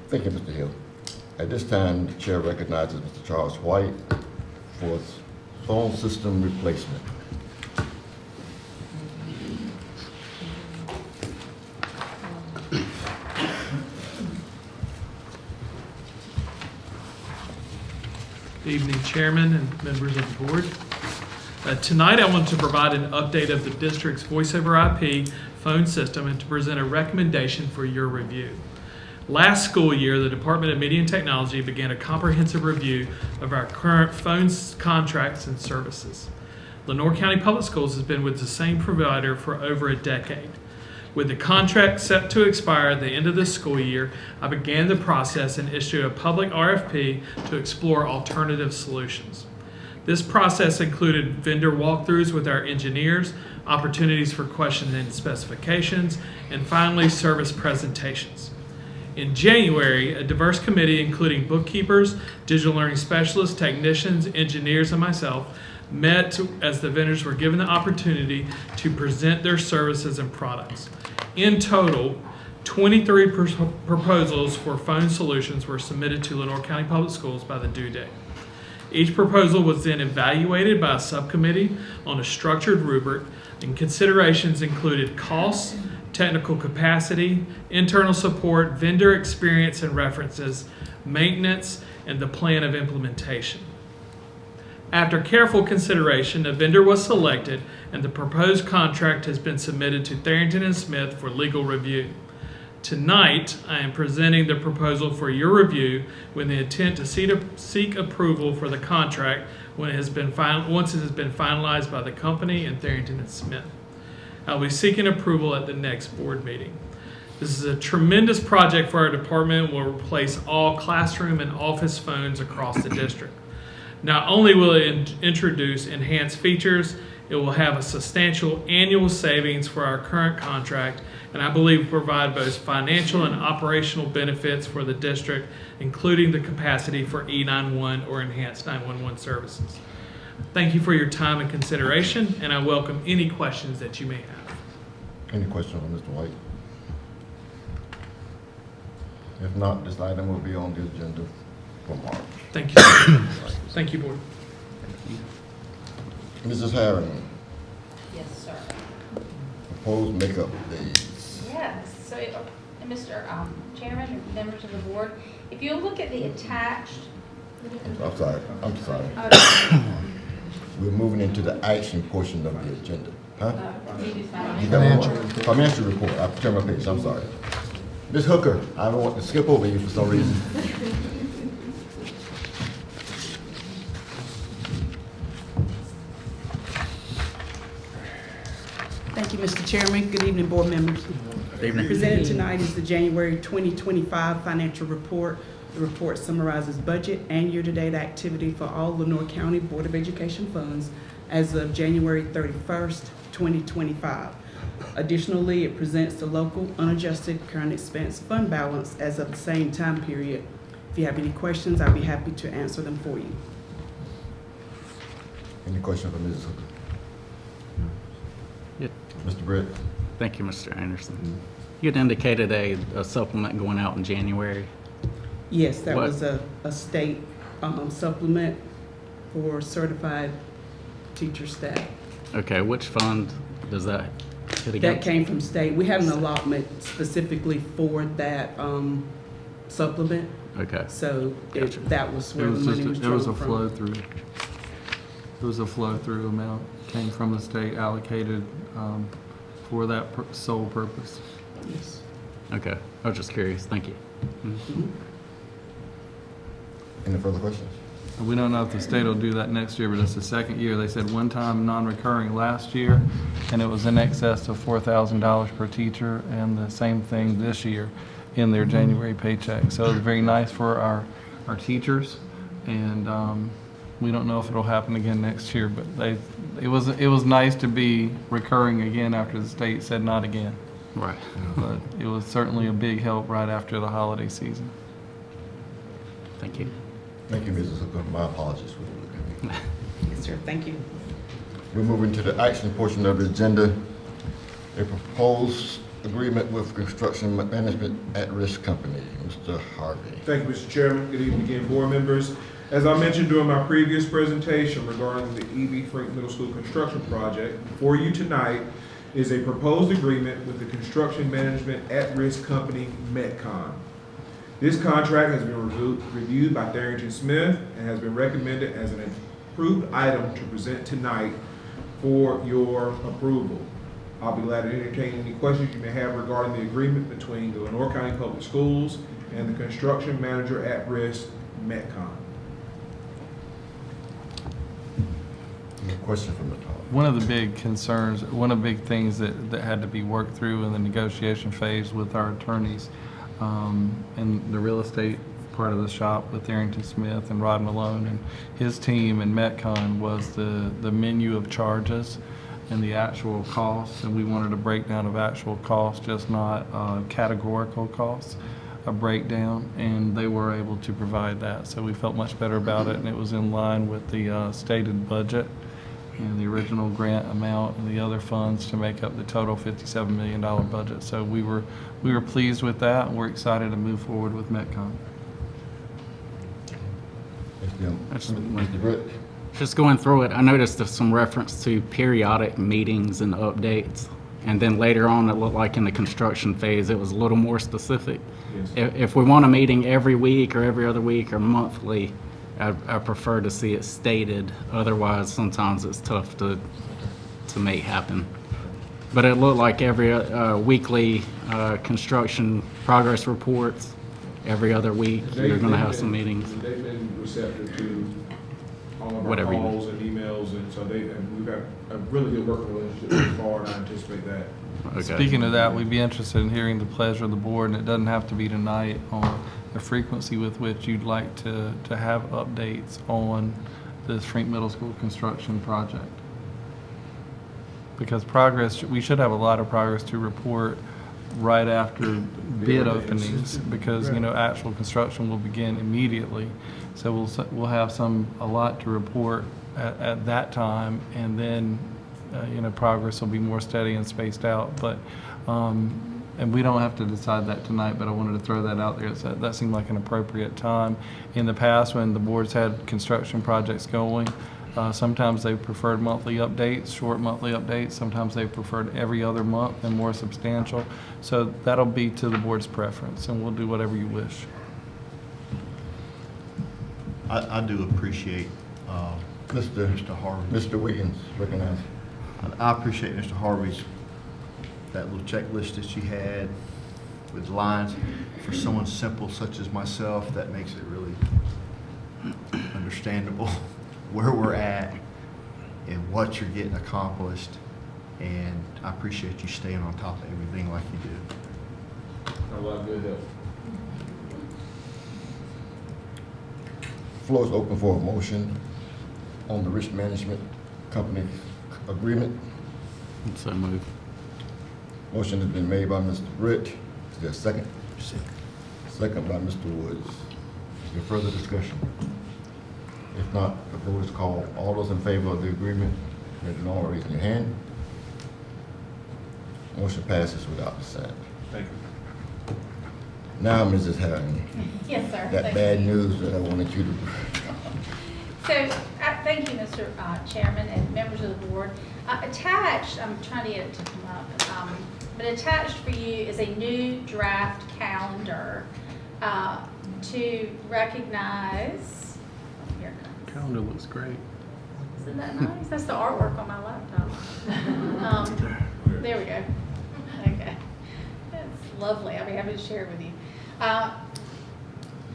Thank you, Mr. Hill. At this time, the chair recognizes Mr. Charles White for phone system replacement.
Good evening, Chairman and members of the board. Tonight, I want to provide an update of the district's voice over IP phone system and to present a recommendation for your review. Last school year, the Department of Media and Technology began a comprehensive review of our current phone contracts and services. Lenoir County Public Schools has been with the same provider for over a decade. With the contract set to expire at the end of this school year, I began the process and issued a public RFP to explore alternative solutions. This process included vendor walkthroughs with our engineers, opportunities for questions and specifications, and finally, service presentations. In January, a diverse committee including bookkeepers, digital learning specialists, technicians, engineers, and myself met as the vendors were given the opportunity to present their services and products. In total, 23 proposals for phone solutions were submitted to Lenoir County Public Schools by the due date. Each proposal was then evaluated by a subcommittee on a structured rubric, and considerations included costs, technical capacity, internal support, vendor experience and references, maintenance, and the plan of implementation. After careful consideration, a vendor was selected and the proposed contract has been submitted to Tharrington & Smith for legal review. Tonight, I am presenting the proposal for your review with the intent to seek approval for the contract once it has been finalized by the company and Tharrington & Smith. I'll be seeking approval at the next board meeting. This is a tremendous project for our department and will replace all classroom and office phones across the district. Not only will it introduce enhanced features, it will have a substantial annual savings for our current contract, and I believe provide both financial and operational benefits for the district, including the capacity for E91 or enhanced 911 services. Thank you for your time and consideration, and I welcome any questions that you may have.
Any questions on Mr. White? If not, this item will be on the agenda for March.
Thank you. Thank you, board.
Mrs. Harriman,
Yes, sir.
proposed makeup days.
Yes, so, Mr. Chairman and members of the board, if you look at the attached.
I'm sorry.
Okay.
We're moving into the action portion of the agenda. Huh?
You do fine.
You got one? Financial report. I turned my page. I'm sorry. Ms. Hooker, I don't want to skip over you for some reason.
Thank you, Mr. Chairman. Good evening, board members.
Good evening.
Presented tonight is the January 2025 financial report. The report summarizes budget and year-to-date activity for all Lenoir County Board of Education funds as of January 31st, 2025. Additionally, it presents the local unadjusted current expense fund balance as of the same time period. If you have any questions, I'd be happy to answer them for you.
Any questions for Mrs. Hooker?
Yeah.
Mr. Britt?
Thank you, Mr. Anderson. You had indicated a supplement going out in January.
Yes, that
What?
was a state supplement for certified teacher staff.
Okay, which fund does that hit
That
against?
came from state. We had an allotment specifically for that supplement.
Okay.
So
Gotcha.
that was where the money was
It was a
drawn from.
flow through. It was a flow through amount, came from the state allocated for that sole purpose.
Yes.
Okay, I was just curious. Thank you.
Any further questions?
We don't know if the state will do that next year, but it's the second year. They said one-time non-recurring last year, and it was in excess of $4,000 per teacher, and the same thing this year in their January paycheck. So it's very nice for our teachers, and we don't know if it'll happen again next year, but it was nice to be recurring again after the state said not again.
Right.
But it was certainly a big help right after the holiday season.
Thank you.
Thank you, Mrs. Hooker. My apologies for the
Yes, sir. Thank you.
We're moving to the action portion of the agenda. A proposed agreement with construction management at-risk company. Mr. Harvey.
Thank you, Mr. Chairman. Good evening again, board members. As I mentioned during my previous presentation regarding the E.B. Frink Middle School construction project, before you tonight is a proposed agreement with the construction management at-risk company, Metcon. This contract has been reviewed by Darrington Smith and has been recommended as an approved item to present tonight for your approval. I'll be glad to entertain any questions you may have regarding the agreement between the Lenore County Public Schools and the construction manager at risk, Metcon.
Any question from the top?
One of the big concerns, one of the big things that had to be worked through in the negotiation phase with our attorneys and the real estate part of the shop with Arrington Smith and Rod Malone and his team and Metcon was the menu of charges and the actual costs. And we wanted a breakdown of actual costs, just not categorical costs, a breakdown, and they were able to provide that. So we felt much better about it, and it was in line with the stated budget and the original grant amount and the other funds to make up the total $57 million budget. So we were pleased with that, and we're excited to move forward with Metcon.
Mr. Britt?
Just going through it, I noticed there's some reference to periodic meetings and updates. And then later on, it looked like in the construction phase, it was a little more specific.
Yes.
If we want a meeting every week or every other week or monthly, I prefer to see it stated. Otherwise, sometimes it's tough to make happen. But it looked like every weekly construction progress reports, every other week, you're going to have some meetings.
They've been receptive to all of our
Whatever you
calls and emails, and so we've got a really good working relationship so far, and I anticipate that.
Okay.
Speaking of that, we'd be interested in hearing the pleasure of the board, and it doesn't have to be tonight, on the frequency with which you'd like to have updates on this Frink Middle School construction project. Because progress, we should have a lot of progress to report right after bid openings, because actual construction will begin immediately. So we'll have a lot to report at that time, and then progress will be more steady and spaced out. But and we don't have to decide that tonight, but I wanted to throw that out there. That seemed like an appropriate time. In the past, when the boards had construction projects going, sometimes they preferred monthly updates, short monthly updates. Sometimes they preferred every other month and more substantial. So that'll be to the board's preference, and we'll do whatever you wish.
I do appreciate
Mr.
Harvey.
Mr. Wiggins, recognize.
I appreciate Mr. Harvey's, that little checklist that you had with lines. For someone simple such as myself, that makes it really understandable where we're at and what you're getting accomplished. And I appreciate you staying on top of everything like you do.
A lot of good help.
Floor is open for a motion on the risk management company agreement.
So moved.
Motion has been made by Mr. Britt. Is there a second? Second by Mr. Woods. Is there further discussion? If not, the vote is called. All those in favor of the agreement, let it know by raising your hand. Motion passes without dissent.
Thank you.
Now, Mrs. Harrington,
Yes, sir.
that
Thank
bad
you.
news that I wanted you to.
So, thank you, Mr. Chairman and members of the board. Attached, I'm trying to get it to come up, but attached for you is a new draft calendar to recognize, here it comes.
Calendar looks great.
Isn't that nice? That's the artwork on my laptop. There we go. Okay. That's lovely. I'll be happy to share it with you.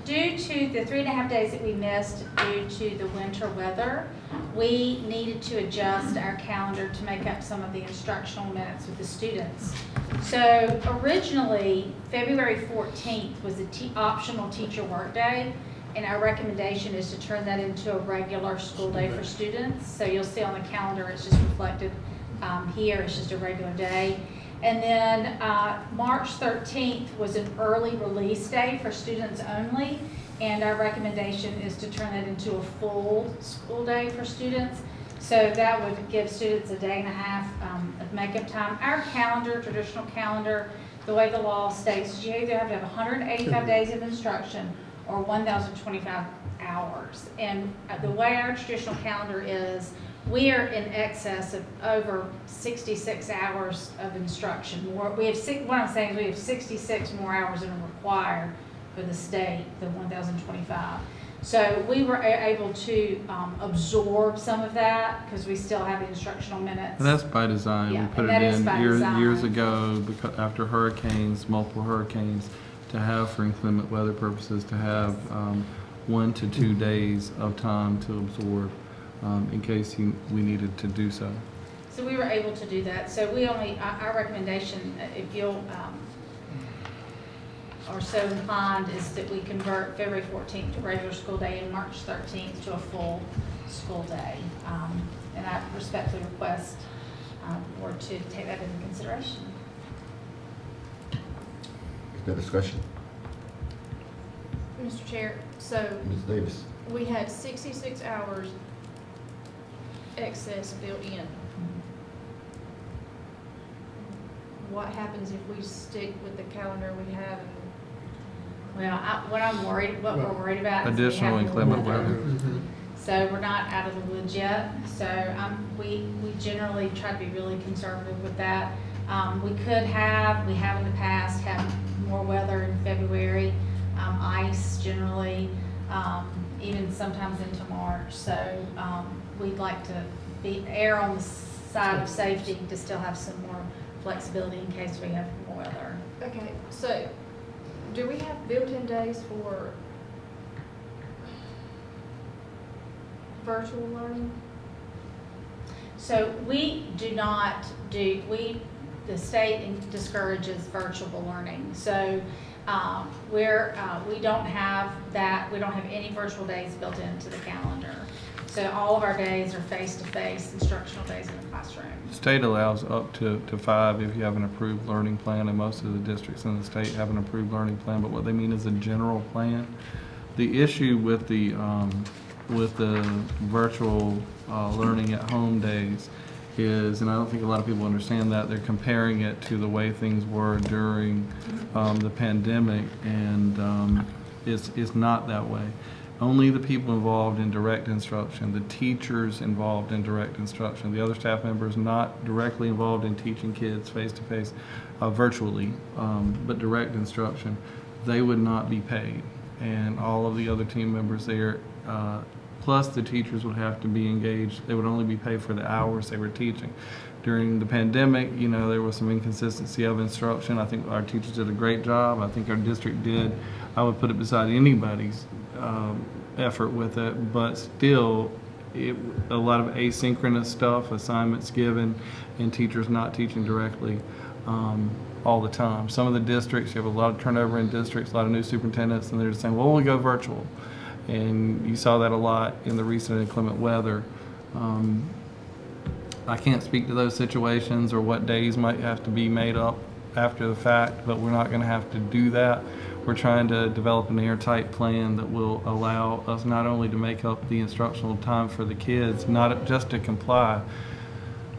Due to the 3.5 days that we missed due to the winter weather, we needed to adjust our calendar to make up some of the instructional minutes with the students. So originally, February 14th was the optional teacher workday, and our recommendation is to turn that into a regular school day for students. So you'll see on the calendar, it's just reflected here, it's just a regular day. And then March 13th was an early release day for students only, and our recommendation is to turn that into a full school day for students. So that would give students a day and a half of makeup time. Our calendar, traditional calendar, the way the law states, is you either have to have 185 days of instruction or 1,025 hours. And the way our traditional calendar is, we are in excess of over 66 hours of instruction. What I'm saying is we have 66 more hours than are required for the state, the 1,025. So we were able to absorb some of that because we still have the instructional minutes.
And that's by design.
Yeah,
We put
and
it
that is
in
by
years
design.
ago because after hurricanes, multiple hurricanes, to have for inclement weather purposes, to have 1 to 2 days of time to absorb in case we needed to do so.
So we were able to do that. So we only, our recommendation, if you'll, are so inclined, is that we convert February 14th to regular school day and March 13th to a full school day. And I respectfully request or to take that into consideration.
Is there discussion?
Mr. Chair, so
Ms. Davis?
we had 66 hours excess built in. What happens if we stick with the calendar we have?
Well, what we're worried about is we
Additional
have
inclement
weather.
weather.
So we're not out of the woods yet. So we generally try to be really conservative with that. We have in the past, have more weather in February, ice generally, even sometimes into March. So we'd like to err on the side of safety to still have some more flexibility in case we have more weather.
Okay, so do we have built-in days for virtual learning?
So we do not do, the state discourages virtual learning. So we don't have that, we don't have any virtual days built into the calendar. So all of our days are face-to-face instructional days in the classroom.
The state allows up to 5 if you have an approved learning plan, and most of the districts in the state have an approved learning plan, but what they mean is a general plan. The issue with the virtual learning at home days is, and I don't think a lot of people understand that, they're comparing it to the way things were during the pandemic, and it's not that way. Only the people involved in direct instruction, the teachers involved in direct instruction, the other staff members not directly involved in teaching kids face-to-face, virtually, but direct instruction, they would not be paid. And all of the other team members there, plus the teachers would have to be engaged. They would only be paid for the hours they were teaching. During the pandemic, there was some inconsistency of instruction. I think our teachers did a great job. I think our district did. I would put it beside anybody's effort with it, but still, a lot of asynchronous stuff, assignments given, and teachers not teaching directly all the time. Some of the districts, you have a lot of turnover in districts, a lot of new superintendents, and they're just saying, well, we'll go virtual. And you saw that a lot in the recent inclement weather. I can't speak to those situations or what days might have to be made up after the fact, but we're not going to have to do that. We're trying to develop an airtight plan that will allow us not only to make up the instructional time for the kids, not just to comply,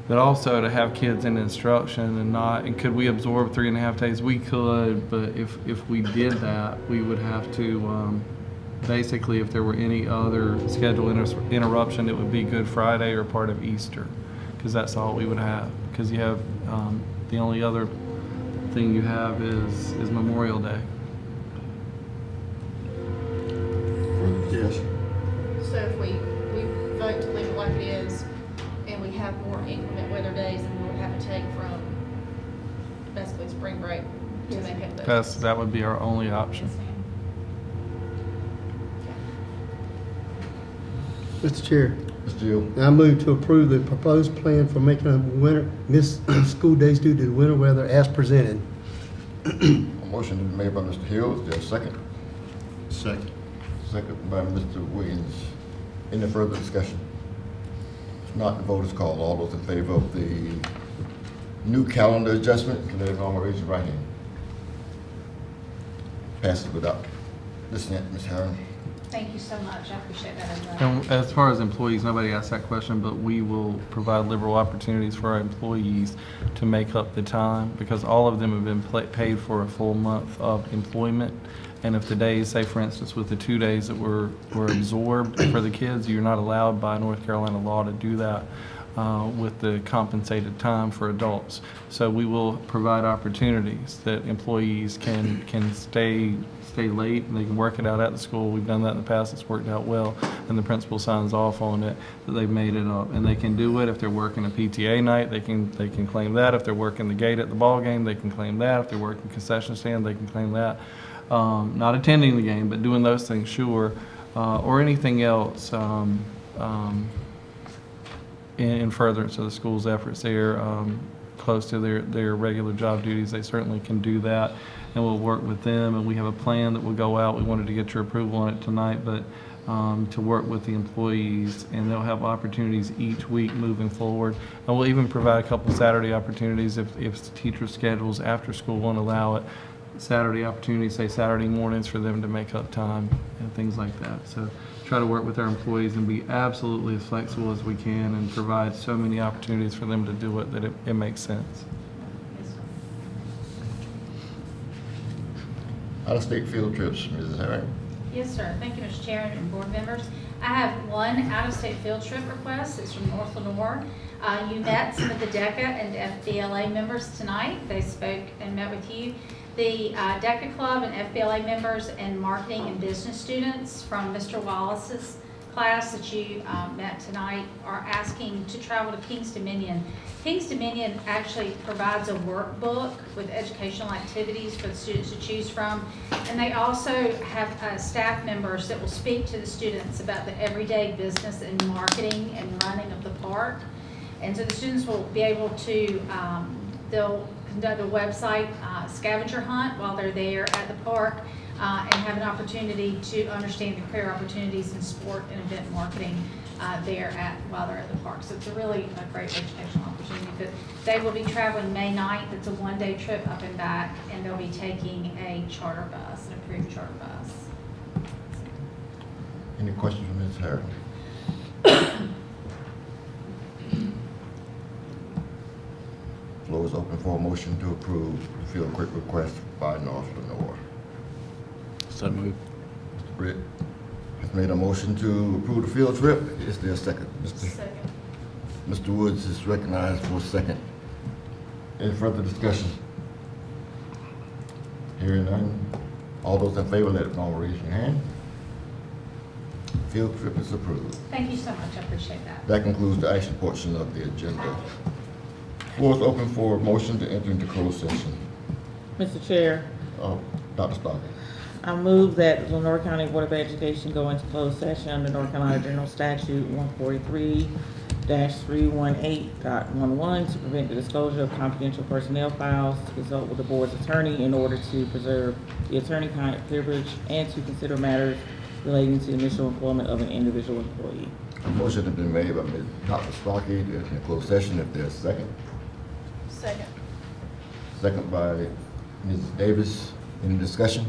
but also to have kids in instruction and could we absorb 3.5 days? We could, but if we did that, we would have to, basically, if there were any other schedule interruption, it would be Good Friday or part of Easter, because that's all we would have. Because you have, the only other thing you have is Memorial Day.
Yes.
So if we vote to leave it like it is, and we have more inclement weather days, then we would have to take from basically spring break to make up those.
That would be our only option.
Mr. Chair,
Mr. Gill.
I move to approve the proposed plan for making up missed school days due to the winter weather as presented.
A motion to be made by Mr. Hill. Is there a second?
Second.
Second by Mr. Williams. Any further discussion? If not, the vote is called. All those in favor of the new calendar adjustment, can everyone raise your right hand? Passes without dissent, Ms. Harron.
Thank you so much. I appreciate that as well.
And as far as employees, nobody asked that question, but we will provide liberal opportunities for our employees to make up the time, because all of them have been paid for a full month of employment, And if the days, say for instance, with the 2 days that were absorbed for the kids, you're not allowed by North Carolina law to do that with the compensated time for adults. So we will provide opportunities that employees can stay late and they can work it out at the school. We've done that in the past. It's worked out well, and the principal signs off on it that they've made it up. And they can do it if they're working a PTA night. They can claim that. If they're working the gate at the ball game, they can claim that. If they're working concession stand, they can claim that. Not attending the game, but doing those things, sure, or anything else in furtherance of the school's efforts there, close to their regular job duties. They certainly can do that, and we'll work with them. And we have a plan that will go out. We wanted to get your approval on it tonight, but to work with the employees, and they'll have opportunities each week moving forward. And we'll even provide a couple Saturday opportunities if teacher schedules after school won't allow it. Saturday opportunities, say Saturday mornings, for them to make up time and things like that. So try to work with our employees and be absolutely as flexible as we can and provide so many opportunities for them to do it that it makes sense.
Out-of-state field trips, Mrs. Herring.
Yes, sir. Thank you, Mr. Chair and board members. I have one out-of-state field trip request. It's from North Lenore. You met some of the DECA and FBLA members tonight. They spoke and met with you. The DECA Club and FBLA members and marketing and business students from Mr. Wallace's class that you met tonight are asking to travel to King's Dominion. King's Dominion actually provides a workbook with educational activities for the students to choose from. And they also have staff members that will speak to the students about the everyday business and marketing and running of the park. And so the students will be able to, they'll conduct a website scavenger hunt while they're there at the park and have an opportunity to understand the career opportunities in sport and event marketing while they're at the park. So it's a really great educational opportunity. But they will be traveling May 9th. It's a one-day trip up and back, and they'll be taking a charter bus, an approved charter bus.
Any questions from Ms. Herring? Floor is open for a motion to approve the field trip request by North Lenore.
So moved.
Mr. Britt has made a motion to approve the field trip. Is there a second?
Second.
Mr. Woods is recognized for a second. Any further discussion? Hearing none. All those in favor, let it know, raise your hand. Field trip is approved.
Thank you so much. I appreciate that.
That concludes the action portion of the agenda. Floor is open for a motion to enter into closed session.
Mr. Chair,
Dr. Stockton.
I move that the Lenore County Board of Education go into closed session under North Carolina General Statute 143-318.11 to prevent the disclosure of confidential personnel files, to consult with the board's attorney in order to preserve the attorney-client privilege, and to consider matters relating to initial employment of an individual employee.
A motion has been made by Ms. Dr. Stockton to enter into closed session. If there's a second.
Second.
Second by Mrs. Davis. Any discussion?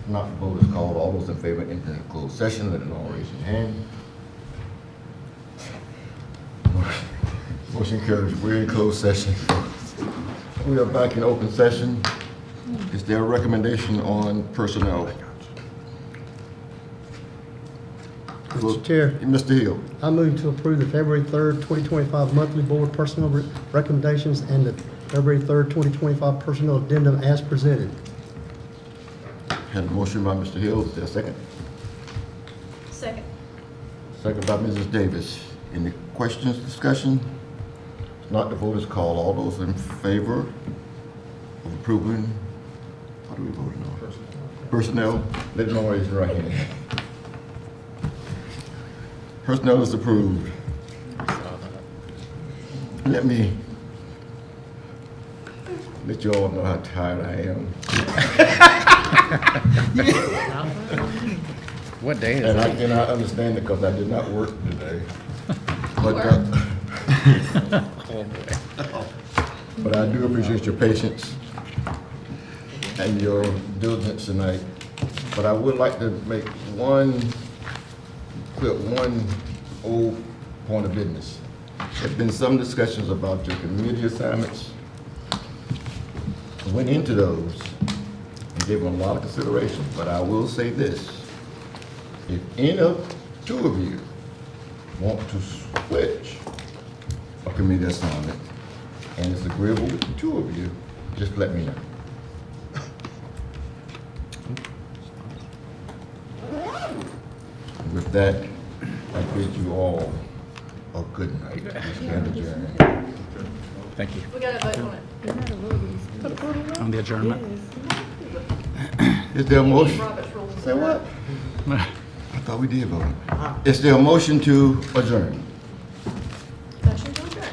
Not, the vote is called. All those in favor of entering the closed session, let it know, raise your hand. Motion carries. We're in closed session. We are back in open session. Is there a recommendation on personnel?
Mr. Chair.
Mr. Hill.
I move to approve the February 3rd, 2025 monthly board personnel recommendations and the February 3rd, 2025 personnel addendum as presented.
Had a motion by Mr. Hill. Is there a second?
Second.
Second by Mrs. Davis. Any questions, discussion? If not, the vote is called. All those in favor of approving, how do we vote now? Personnel, let it know, raise your right hand. Personnel is approved. Let me let you all know how tired I am.
What day is
and
it?
I cannot understand it because I did not work today. But I do appreciate your patience and your diligence tonight. But I would like to make one old point of business. There's been some discussions about your committee assignments. I went into those and gave them a lot of consideration, but I will say this. If any of two of you want to switch a committee assignment and it's agreeable with the two of you, just let me know. With that, I bid you all a good night. We stand adjourned.
Thank you.
We gotta vote on it.
On the adjournment?
Is there a motion?
Robert's rules.
Say what? I thought we did vote. Is there a motion to adjourn?
Motion to adjourn.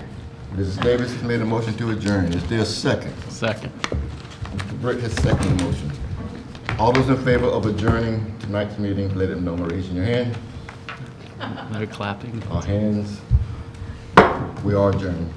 Mrs. Davis has made a motion to adjourn. Is there a second?
Second.
Mr. Britt has seconded the motion. All those in favor of adjourning tonight's meeting, let it know by raising your hand.
No clapping.
Our hands. We are adjourned.